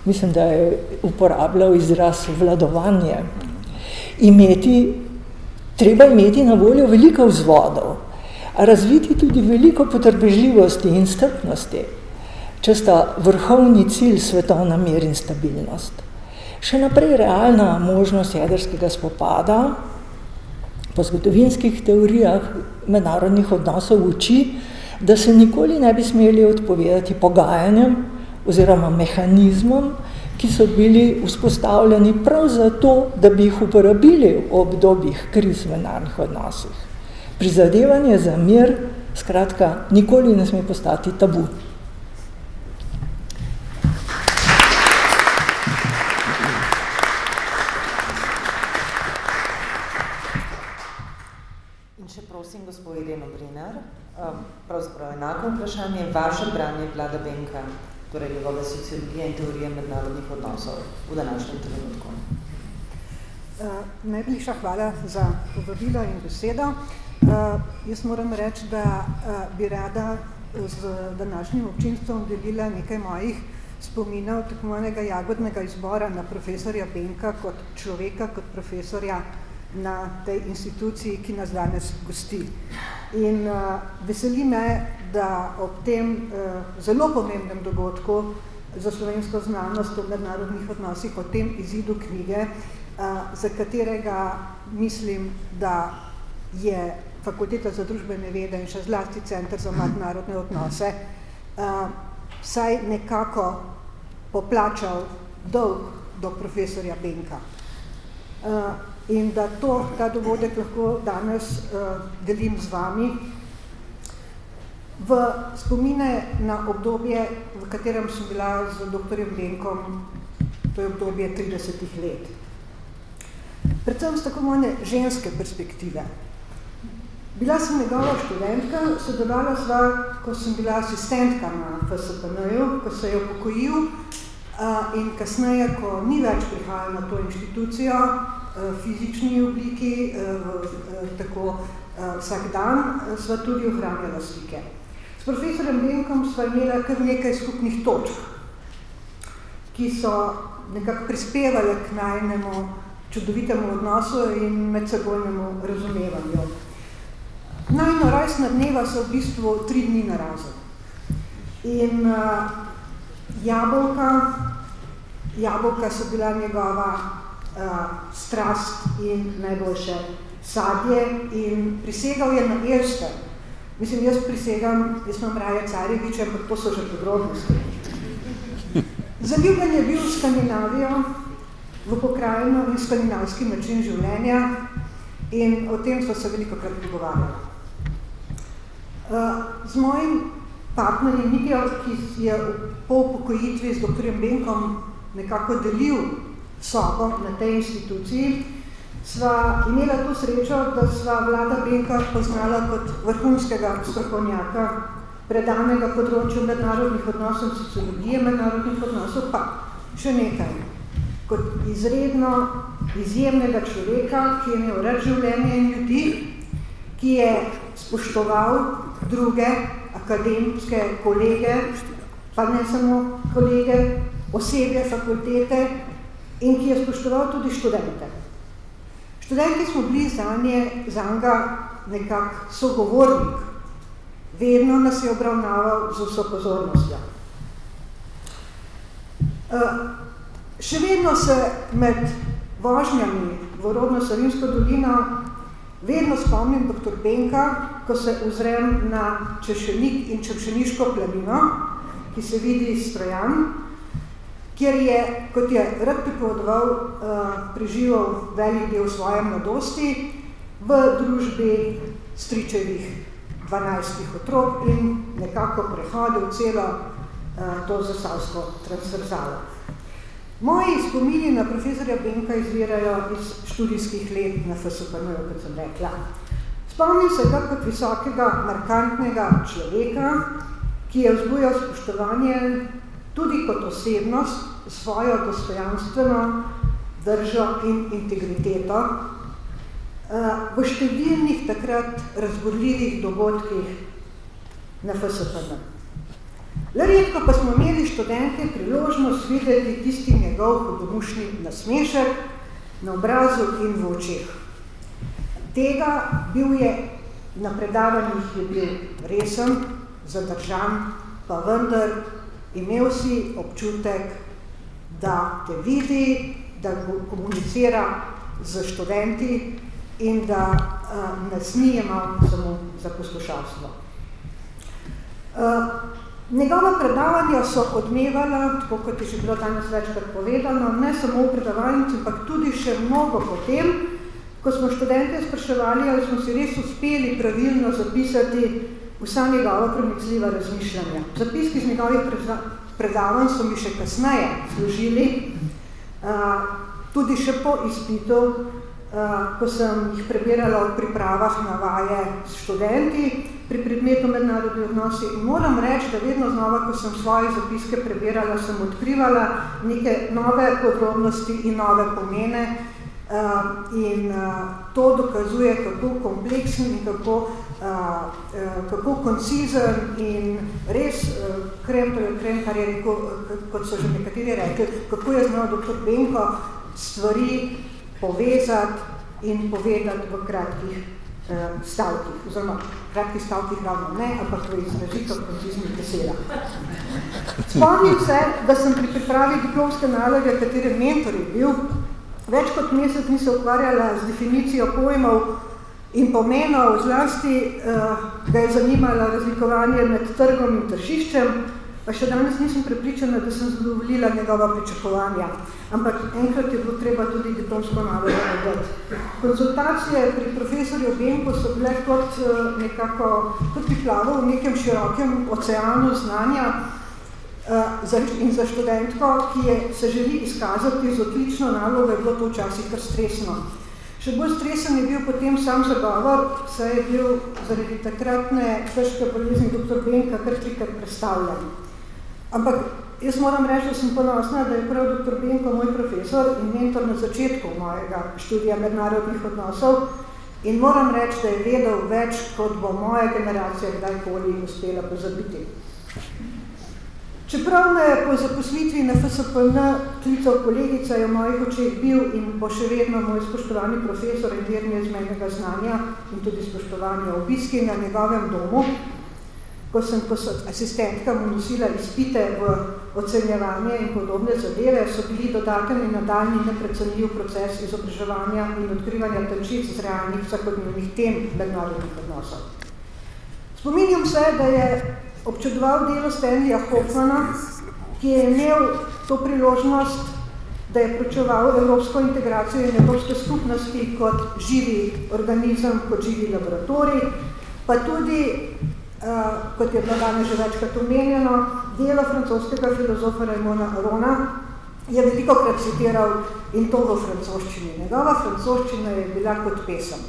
mislim, da je uporabljal izraz vladovanje, treba imeti na voljo veliko vzvodov, a razviti tudi veliko potrpežljivosti in strpnosti, če sta vrhovni cilj svetovna mir in stabilnost. Še naprej realna možnost jedrskega spopada po zgodovinskih teorijah mednarodnih odnosov uči, da se nikoli ne bi smeli odpovedati pogajanjem oziroma mehanizmom, ki so bili vzpostavljeni prav zato, da bi jih uporabili v obdobjih kriz v mednarodnih odnosih. Prizadevanje za mir, skratka, nikoli ne sme postati tabu. In še prosim gospod Ireno Brinar, pravzaprav enako vprašanje, vaše branje Vlada Benka, torej njegove sociologije in teorije mednarodnih odnosov v današnjem trenutku. Najlepša hvala za povabilo in besedo. Jaz moram reči, da bi rada z današnjim občinstvom delila nekaj mojih spominov tako imenega jagodnega izbora na profesorja Benka kot človeka, kot profesorja na tej instituciji, ki nas danes gosti. In veseli me, da ob tem zelo pomembnem dogodku za slovensko znanost v mednarodnih odnosih, o tem izidu knjige, za katerega mislim, da je Fakulteta za družbene vede in še zlasti Center za mednarodne odnose vsaj nekako poplačal dolg do profesorja Benka. In da ta dogodek lahko danes delim z vami v spomine na obdobje, v katerem sem bila z doktorjem Benkom, to je obdobje 30 let. Predvsem z tako imenovane ženske perspektive. Bila sem njegova študentka, sodelovala sva, ko sem bila asistentka na FSPN-ju, ko se je upokojil in kasneje, ko ni več prihajal na to inštitucijo, fizični obliki, tako vsak dan, sva tudi ohranjala stike. S profesorjem Benkom sva imela kar nekaj skupnih točk, ki so nekako prispevale k najnemu čudovitemu odnosu in medsebojnemu razumevanju. Najino rojstna dneva so v bistvu 3 dni narazen. In jabolka so bila njegova strast in najboljše sadje in prisegal je na Elster. Mislim, jaz prisegam, jaz imam raje Carjeviče, ampak to so že podrobnosti. Zaljubljen je bil v Skandinavijo, v pokrajino in skandinavski način življenja in o tem so se velikokrat pogovarjali. Z mojim partnerjem Nikijo, ki je po upokojitvi z doktorjem Benkom nekako delil sobo na tej instituciji, sva imela to srečo, da sva Vlada Benka poznala kot vrhunskega strokovnjaka, predanega področju mednarodnih odnosov, sociologije mednarodnih odnosov, pa še nekaj. Kot izjemnega človeka, ki je imel rad življenje in ljudi, ki je spoštoval druge akademske kolege, pa ne samo kolege, osebje fakultete in ki je spoštoval tudi študente. Študenti smo bili zanga nekak sogovornik. Vedno nas je obravnaval z vso pozornostjo. Še vedno se med vožnjami v Rodno-Savinjsko dolino vedno spomnim dr. Benka, ko se ozrem na Češenik in Češeniško planino, ki se vidi iz Trojan, kjer je, kot je rad pripovedoval, preživel velik del svoje mladosti v družbi stričevih 12 otrok in nekako prehodil celo to zasavsko transverzalo. Moji spomini na profesorja Benka izvirajo iz študijskih let na FSPN-ju, kot sem rekla. Spomnim se ga kot visokega, markantnega človeka, ki je vzbujal spoštovanje tudi kot osebnost, svojo dostojanstveno držo in integriteto v številnih takrat razburljivih dogodkih na FSPN. Le redko pa smo imeli študente priložnost videti tisti njegov hudomušni nasmešek na obrazu in v očeh. Tega bil je, na predavanjih je bil resen, zadržan, pa vendar imel si občutek, da te vidi, da komunicira z študenti in da nas ni jemal samo za poslušalstvo. Njegova predavanja so odmevala, tako kot je že bilo danes večkrat povedano, ne samo v predavalnici, ampak tudi še mnogo potem, ko smo študente spraševali, ali smo si res uspeli pravilno zapisati vsa njegova pronicljiva razmišljanja. Zapiski z njegovih predavanj so mi še kasneje služili, tudi še po izpitu, ko sem jih prebirala v pripravah na vaje s študenti pri predmetu mednarodni odnosi. In moram reči, da vedno znova, ko sem svoje zapiske prebirala, sem odkrivala neke nove podrobnosti in nove pomene, in to dokazuje, kako kompleksen in kako koncizen in res krem, kar je rekel, kot so že nekateri rekli, kako je znal dr. Benko stvari povezati in povedati v kratkih stavkih, oziroma kratkih stavkih ravno ne, ampak v izrazito konciznih besedah. Spomnim se, da sem pri pripravi diplomske naloge, katere mentor je bil, več kot mesec ni se ukvarjala z definicijo pojmov in pomenov, zlasti ga je zanimala razlikovanje med trgom in tržiščem, pa še danes nisem prepričana, da sem zadovoljila njegova pričakovanja. Ampak enkrat je bilo treba tudi diplomsko nalogo narediti. Konzultacije pri profesorju Benku so bile kot nekako priplavo v nekem širokem oceanu znanja in za študentko, ki se želi izkazati z odlično nalogo, je bilo to včasih kar stresno. Še bolj stresen je bil potem sam zagovor, saj je bil zaradi takratne težke bolezni dr. Benka kar trikrat prestavljen. Ampak jaz moram reči, da sem ponosna, da je prav dr. Benko moj profesor in mentor na začetku mojega študija mednarodnih odnosov in moram reči, da je vedel več, kot bo moja generacija kdajkoli uspela pozabiti. Čeprav me je po zaposlitvi na FSPN klical kolegica, je v mojih očeh bil in bo še vedno moj spoštovani profesor in verni izmernega znanja in tudi spoštovanje obiski na njegovem domu, ko sem kot asistentka mu nosila izpite v ocenjevanje in podobne zadeve, so bili dodaten in nadaljni neprecenljiv proces izobraževanja in odkrivanja tančic z realnih vsakodnevnih tem mednarodnih odnosov. Spominjam se, da je občudoval delo Stanleya Hoffmana, ki je imel to priložnost, da je proučeval evropsko integracijo in evropske skupnosti kot živi organizem, kot živi laboratorij, pa tudi, kot je bilo danes že večkrat omenjeno, delo francoskega filozofa Raymona Arona je velikokrat citiral in to v francoščini. Njegova francoščina je bila kot pesem.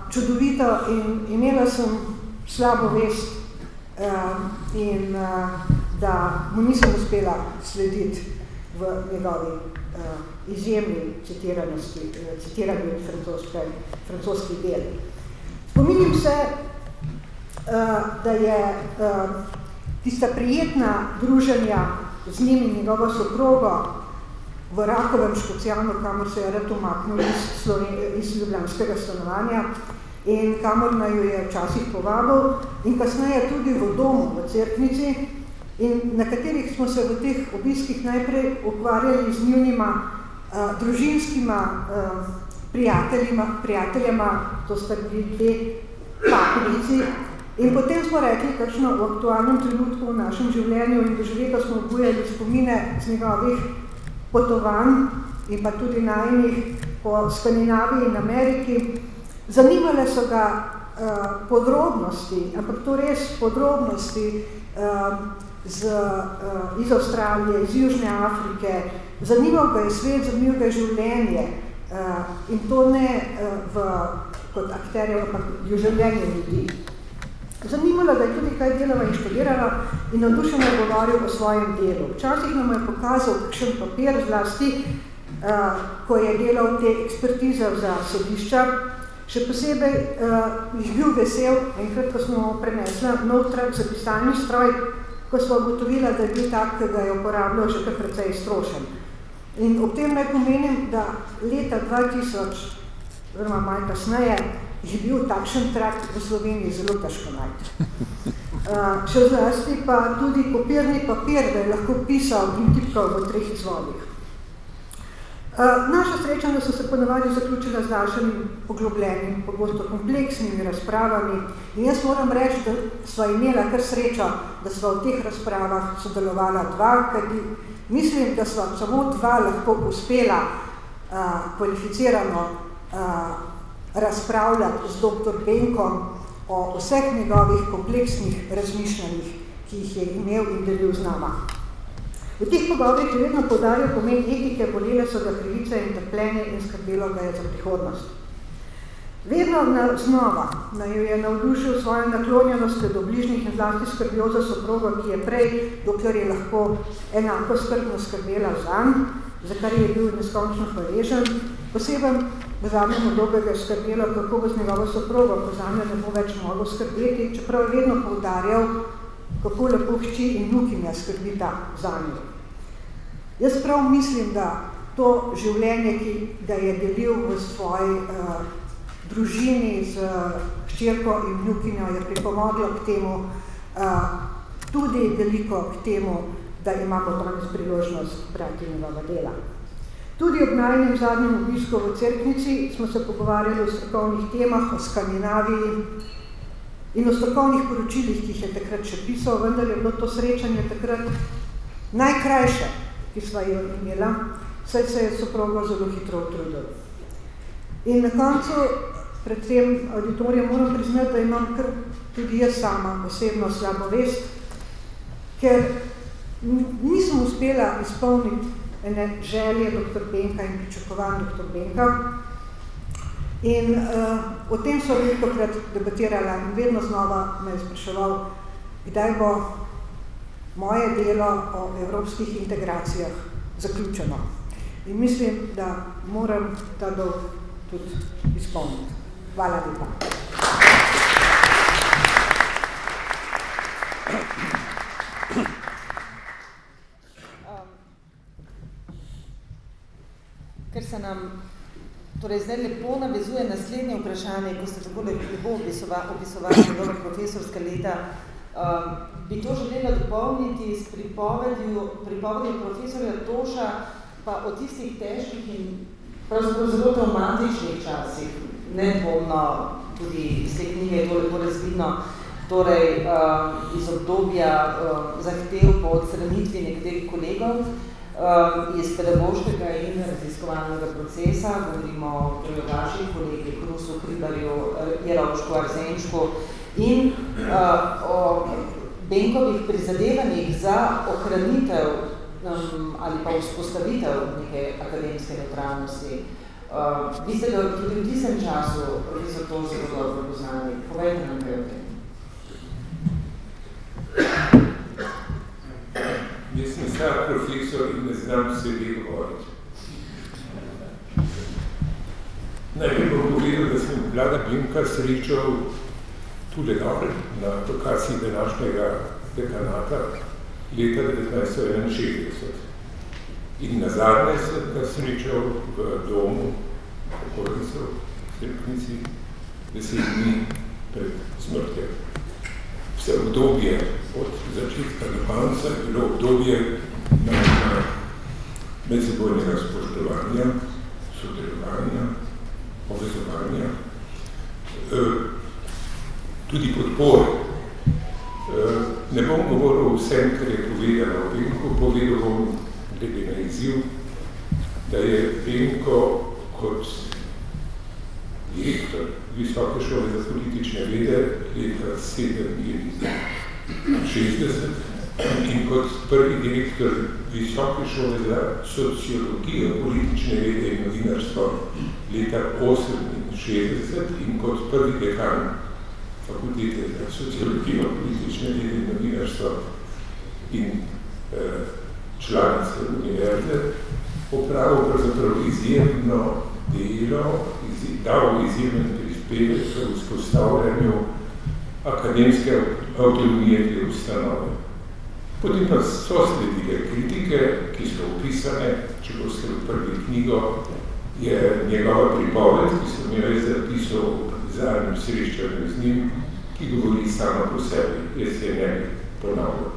Čudovito in imela sem slabo vest, in da mu nisem uspela slediti v njegovi izjemni citiranju francoskih del. Spominjam se, da je tista prijetna druženja z njim in njegovo soprogo v Rakovem Škocijanu, kamor se je rad umaknil iz ljubljanskega stanovanja, in kamor naju je včasih povabil in kasneje tudi v domu v Cerknici, in na katerih smo se v teh obiskih najprej ukvarjali z njunima družinskima prijateljema, to sta bili dve papnici, in potem smo rekli, kakšno v aktualnem trenutku v našem življenju in doživeto smo obujali spomine z njegovih potovanj in pa tudi najinih po Skandinaviji in Ameriki. Zanimale so ga podrobnosti, ampak to res podrobnosti iz Avstralije, iz Južne Afrike. Zanimal ga je svet, zanimal ga je življenje in to ne kot akterjev, ampak življenje ljudi. Zanimalo ga je tudi, kaj delava in študirala in navdušeno govoril o svojem delu. Včasih nam je pokazal kakšen papir zlasti, ko je delal te ekspertize za sodišča. Še posebej jih bil vesel, enkrat, ko smo prenesla nov trak za pisalni stroj, ko smo ugotovila, da je bil tak, ki ga je uporabljal že kar precej iztrošen. In ob tem naj pomenim, da leta 2000, oziroma malo kasneje, je bil takšen trak v Sloveniji zelo težko najti. Še zlasti pa tudi papirni papir, da je lahko pisal in tipkal v 3 izvodih. Naša srečanja so se ponavadi zaključila z daljšimi poglobljenimi, pogosto kompleksnimi razpravami in jaz moram reči, da sva imela kar srečo, da sva v teh razpravah sodelovala dva, kajti mislim, da sva samo dva lahko uspela kvalificirano razpravljati z dr. Benkom o vseh njegovih kompleksnih razmišljanjih, ki jih je imel in delil z nama. V teh pogovorih je vedno poudaril pomen etike, bolele so ga krivice in trpljenje in skrbelo ga je za prihodnost. Vedno znova naju je navdušil svojo naklonjenost do bližnjih in zlasti skrbjo za soprogo, ki je prej, dokler je lahko enako skrbno skrbela zanj, za kar je bil neskončno hvaležen, Poseben v zadnjem obdobju ga je skrbelo, kako bo z njegovo soprogo, ko zanje ne bo več mogel skrbeti, čeprav je vedno poudarjal, kako lepo hči in vnukinja skrbita zanje. Jaz prav mislim, da to življenje, ki ga je delil v svoji družini z hčerko in vnukinjo, je pripomoglo k temu, tudi veliko k temu, da imamo danes priložnost brati njegova dela. Tudi ob najnem zadnjem obisku v Cerknici smo se pogovarjali o strokovnih temah, o Skandinaviji in o strokovnih poročilih, ki jih je takrat še pisal, vendar je bilo to srečanje takrat najkrajše, ki sva jo imela, saj se je soprogo zelo hitro utrudil. In na koncu, pred tem auditorijem, moram priznati, da imam kar tudi jaz sama osebno slabo vest, ker nisem uspela izpolniti ene želje dr. Benka in pričakovan dr. Benka. In o tem so velikokrat debatirala in vedno znova me je spraševal, kdaj bo moje delo o evropskih integracijah zaključeno. In mislim, da moram ta dolg tudi izpolniti. Hvala lepa. Ker se nam zdaj lepo navezuje naslednje vprašanje, ko ste tako lepo opisovali njegova profesorska leta, bi to želela dopolniti s pripovedjo profesorja Toša pa o tistih težkih in pravzaprav zelo traumatičnih časih. Nedvomno tudi iz te knjige je to lepo razvidno, torej iz obdobja zahtev po odstranitvi nekaterih kolegov, iz pedagoškega in raziskovalnega procesa, govorimo o vaših kolegih, Krusu, Hribarju, Jerovšku, Arzenšku in o Benkovih prizadevanjih za ohranitev ali pa vzpostavitev neke akademske nevtralnosti. Vi ste ga tudi v tistem času, profesor to zelo dobro poznali. Povejte nam kaj o tem. Jaz sem star profesor in ne znam sebi govoriti. Najprej bom povedal, da sem Vlada Benka srečal tule dole na lokaciji današnjega dekanata leta 1961. In nazadnje sem ga srečal v domu Kornicov v Cerknici 10 dni pred smrtjo. Vse obdobje od začetka do konca je bilo obdobje medsebojnega spoštovanja, sodelovanja, povezovanja, tudi podpore. Ne bom govoril vsem, kar je povedala o Benku, povedal bom glede na izziv, da je Benko kot direktor Visoke šole za politične vede leta 1967 in kot prvi direktor Visoke šole za sociologijo, politične vede in novinarstvo leta 1968 in kot prvi dekan Fakultete za sociologijo, politične vede in novinarstvo in članice univerze opravil pravzaprav izjemno delo, dal izjemen prispevek v vzpostavljanju akademske avtonomije te ustanove. Potem pa so sledile kritike, ki so opisane, če boste odprli knjigo, je njegova pripoved, ki sem jo zapisal v zadnjem srečanju z njim, ki govori sama po sebi, jaz se ne bi ponavljal.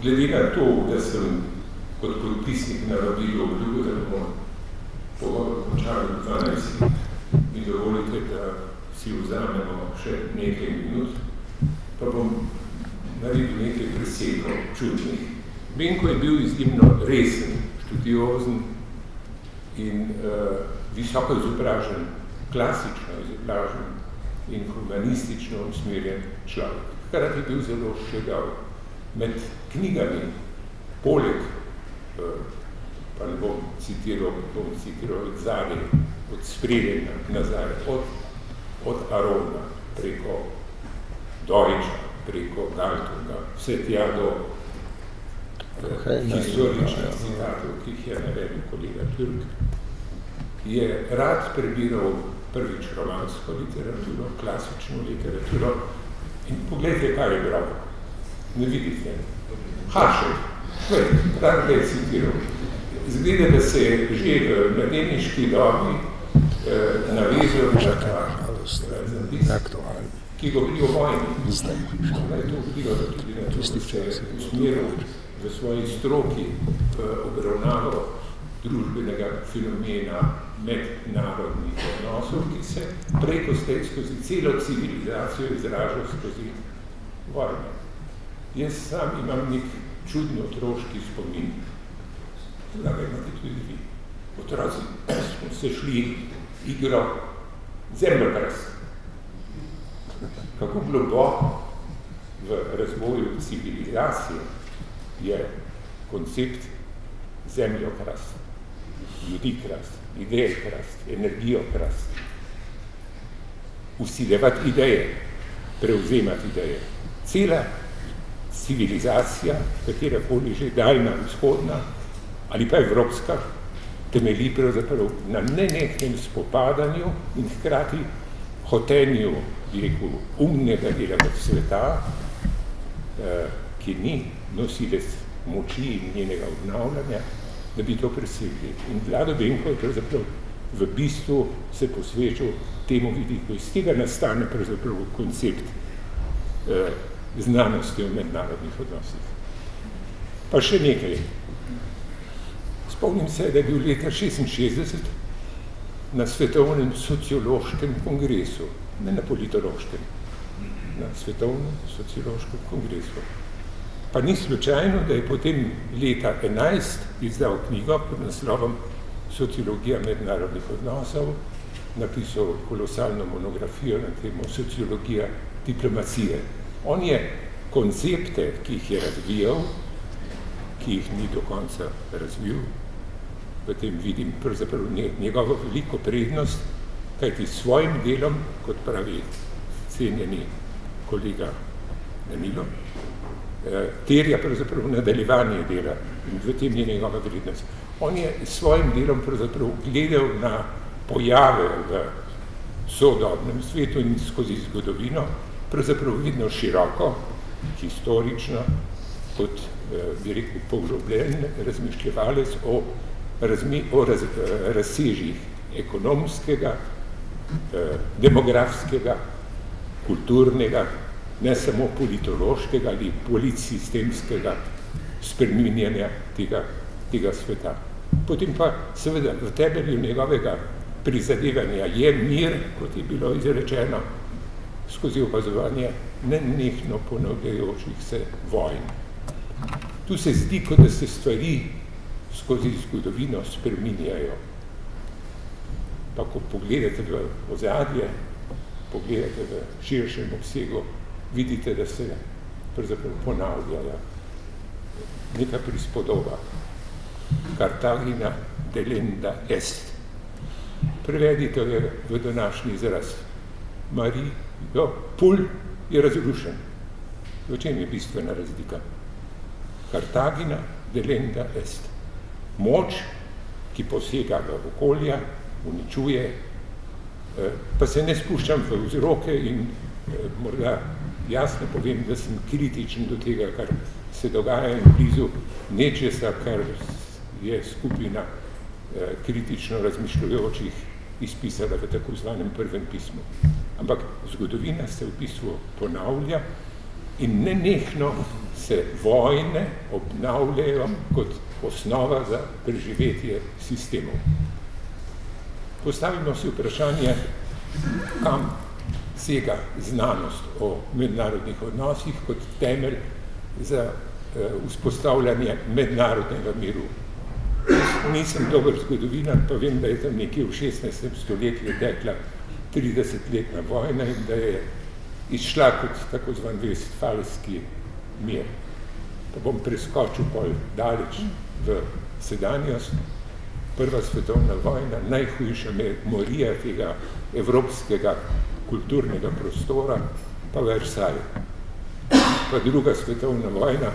Glede na to, da sem kot podpisnik na vabilu obljubil, da bomo pogovor končali v 12, mi dovolite, da si vzamemo še nekaj minut, pa bom naredil nekaj presekov čudnih. Benko je bil izjemno resen, študiozen in visoko izobražen, klasično izobražen in humanistično usmerjen človek. Hkrati je bil zelo šegav. Med knjigami, poleg, pa ne bom citiral zadnje, od Spredenja nazaj, od Arona preko Deutscha, preko Galtunga, vse tja do historičnih citatov, ki jih je navedel kolega Türk, je rad prebiral prvič romansko literaturo, klasično literaturo in pogledajte, kaj je bral. Ne vidite. Hašek, rad ga je citiral. Zgleda, da se je že v mladeniški dobi navezal na ta zapis, ki govori o vojni. Da je to govorilo tudi na to, da se je usmeril v svoji stroki obravnavo družbenega fenomena mednarodnih odnosov, ki se preko skozi celo civilizacijo izraža skozi vojne. Jaz sam imam nek čudno otroški spomin. Da ga imate tudi vi. Otroci smo se šli igro zemljokras. Kako globoko v razvoju civilizacije je koncept zemljokras, ljudikras, idejekras, energijokras. Usiljevati ideje, prevzemati ideje. Cela civilizacija, katerakoli že daljna, vzhodna ali pa evropska, temelji pravzaprav na nenehnem spopadanju in hkrati hotenju, bi rekel, umnega dela sveta, ki ni nosilec moči in njenega obnavljanja, da bi to presegli. In Vlado Benko je pravzaprav v bistvu se posvečal temu vidiku. Iz tega nastane pravzaprav koncept znanosti o mednarodnih odnosih. Pa še nekaj. Spomnim se, da je bil leta 1966 na Svetovnem sociološkem kongresu, ne na politološkem, na Svetovnem sociološkem kongresu. Pa ni slučajno, da je potem leta 2011 izdal knjigo pod naslovom Sociologija mednarodnih odnosov, napisal kolosalno monografijo na temo Sociologija diplomacije. On je koncepte, ki jih je razvijal, ki jih ni do konca razvil, v tem vidim pravzaprav njegovo veliko prednost, kajti s svojim delom, kot pravi cenjeni kolega Danilo, terja pravzaprav nadaljevanje dela in v tem je njegova vrednost. On je s svojim delom pravzaprav gledal na pojave v sodobnem svetu in skozi zgodovino, pravzaprav vidno široko, historično, kot bi rekel poglobljen razmišljevalec o razsežih ekonomskega, demografskega, kulturnega, ne samo politološkega ali politsistemskega spreminjanja tega sveta. Potem pa seveda v temelju njegovega prizadevanja je mir, kot je bilo izrečeno, skozi opazovanje nenehno ponavljajočih se vojn. Tu se zdi, kot da se stvari skozi zgodovino spreminjajo. Pa ko pogledate v ozadje, pogledate v širšem obsegu, vidite, da se pravzaprav ponavljajo. Neka prispodoba. Cartagina delenda est. Prevedite v današnji izraz. Pul je razrušen. V čem je bistvena razlika? Cartagina delenda est. Moč, ki posega v okolja, uničuje, pa se ne spuščam v vzroke in morda jasno povem, da sem kritičen do tega, kar se dogaja in blizu nečesa, kar je skupina kritično razmišljujočih izpisala v tako zvanem prvem pismu. Ampak zgodovina se v bistvu ponavlja in nenehno se vojne obnavljajo kot osnova za preživetje sistemov. Postavimo si vprašanje, kam sega znanost o mednarodnih odnosih kot temelj za vzpostavljanje mednarodnega miru. Nisem dober zgodovinar, pa vem, da je tam nekje v 16. stoletju tekla 30-letna vojna in da je izšla kot tako zvan vestfalski mir. Pa bom preskočil pol daleč v sedanjost. Prva svetovna vojna, najhujša morija tega evropskega kulturnega prostora, pa Versailles. Pa druga svetovna vojna,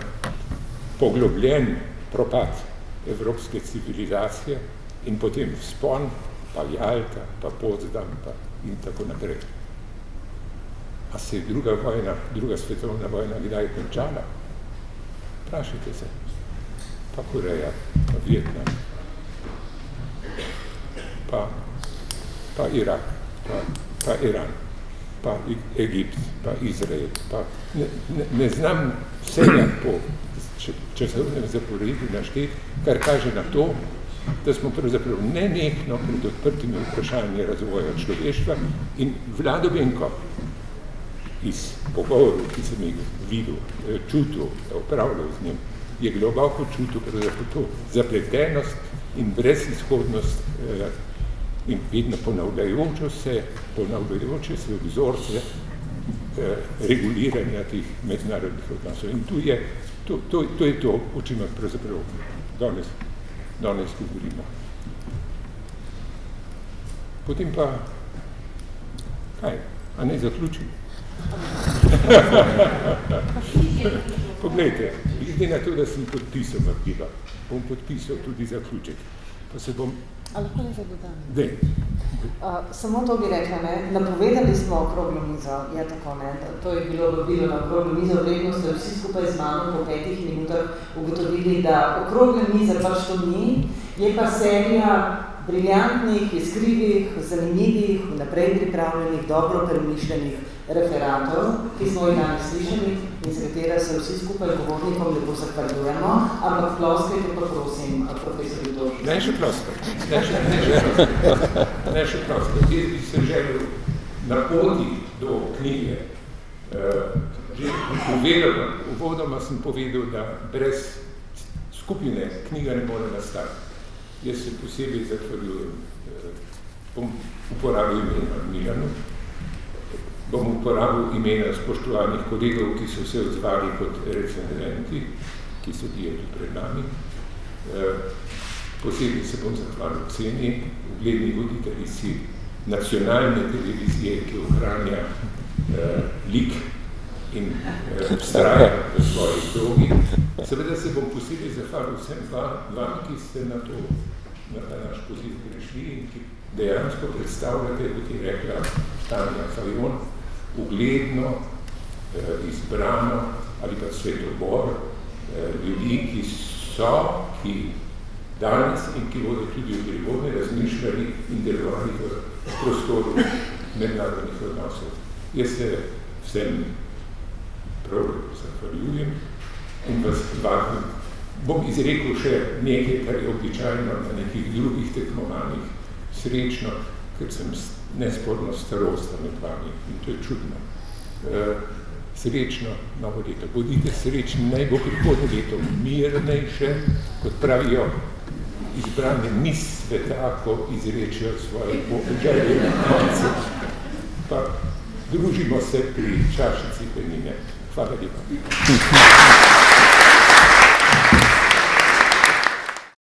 poglobljen propad evropske civilizacije in potem vzpon, pa Jalta, pa Potsdam, pa in tako naprej. A se je druga svetovna vojna kdaj končala? Vprašajte se. Pa Koreja, pa Vietnam, pa Irak, pa Iran, pa Egipt, pa Izrael, pa ne znam vsega po časovnem zaporedju našteti, kar kaže na to, da smo pravzaprav nenehno pred odprtimi vprašanji razvoja človeštva in Vlado Benko iz pogovorov, ki sem jih videl, čutil, opravljal z njim, je globoko čutil pravzaprav to zapletenost in brezizhodnost in vedno ponavljajoče se vzorce reguliranja teh mednarodnih odnosov. In to je to, o čemer pravzaprav danes govorimo. Potem pa, kaj, a ne zaključim? Poglejte, glede na to, da sem podpisal Margiba, bom podpisal tudi zaključek. Pa se bom... A lahko ne zadodam? Dej. Samo to bi rekla, ne? Napovedali smo okroglo mizo, je tako, ne? To je bilo vabilo na okroglo mizo, vredno ste vsi skupaj z mano po 5 minutah ugotovili, da okrogle mize pač to ni, je pa serija briljantnih, iskrivih, zanimivih, naprej pripravljenih, dobro premišljenih referatov, ki smo jih danes slišali in za katera se vsi skupaj govornikom lepo zahvaljujemo, ampak ploskajte pa prosim, profesor Tožič. Ne še ploskajte. Jaz bi se želel na poti do knjige. Že uvodoma sem povedal, da brez skupine knjiga ne more nastati. Jaz se posebej zahvaljujem. Bom uporabil imena Milanu, bom uporabil imena spoštovanih kolegov, ki so se odzvali kot recenzenti, ki sedijo tu pred nami. Posebej se bom zahvalil Kseni, ugledni voditeljici nacionalne televizije, ki ohranja lik in vztraja v svojih dolgih. Seveda se bom posebej zahvalil vsem vam, ki ste na ta naš poziv prišli in ki dejansko predstavljate, kot je rekla Tanja Fajon, ugledno, izbrano ali pa svetobor ljudi, ki danes in ki bodo tudi v prihodnje razmišljali in delovali v prostoru mednarodnih odnosov. Jaz se vsem prav zahvaljujem in vas vabim. Bom izrekel še nekaj, kar je običajno na nekih drugih tekmovanjih. Srečno, ker sem nesporno starosta med vami in to je čudno. Srečno novo leto. Bodite srečni, naj bo prihodnje leto mirnejše, kot pravijo izbrane mis sveta, ko izrečijo svoje želje na koncu. Pa družimo se pri čašici penine. Hvala lepa.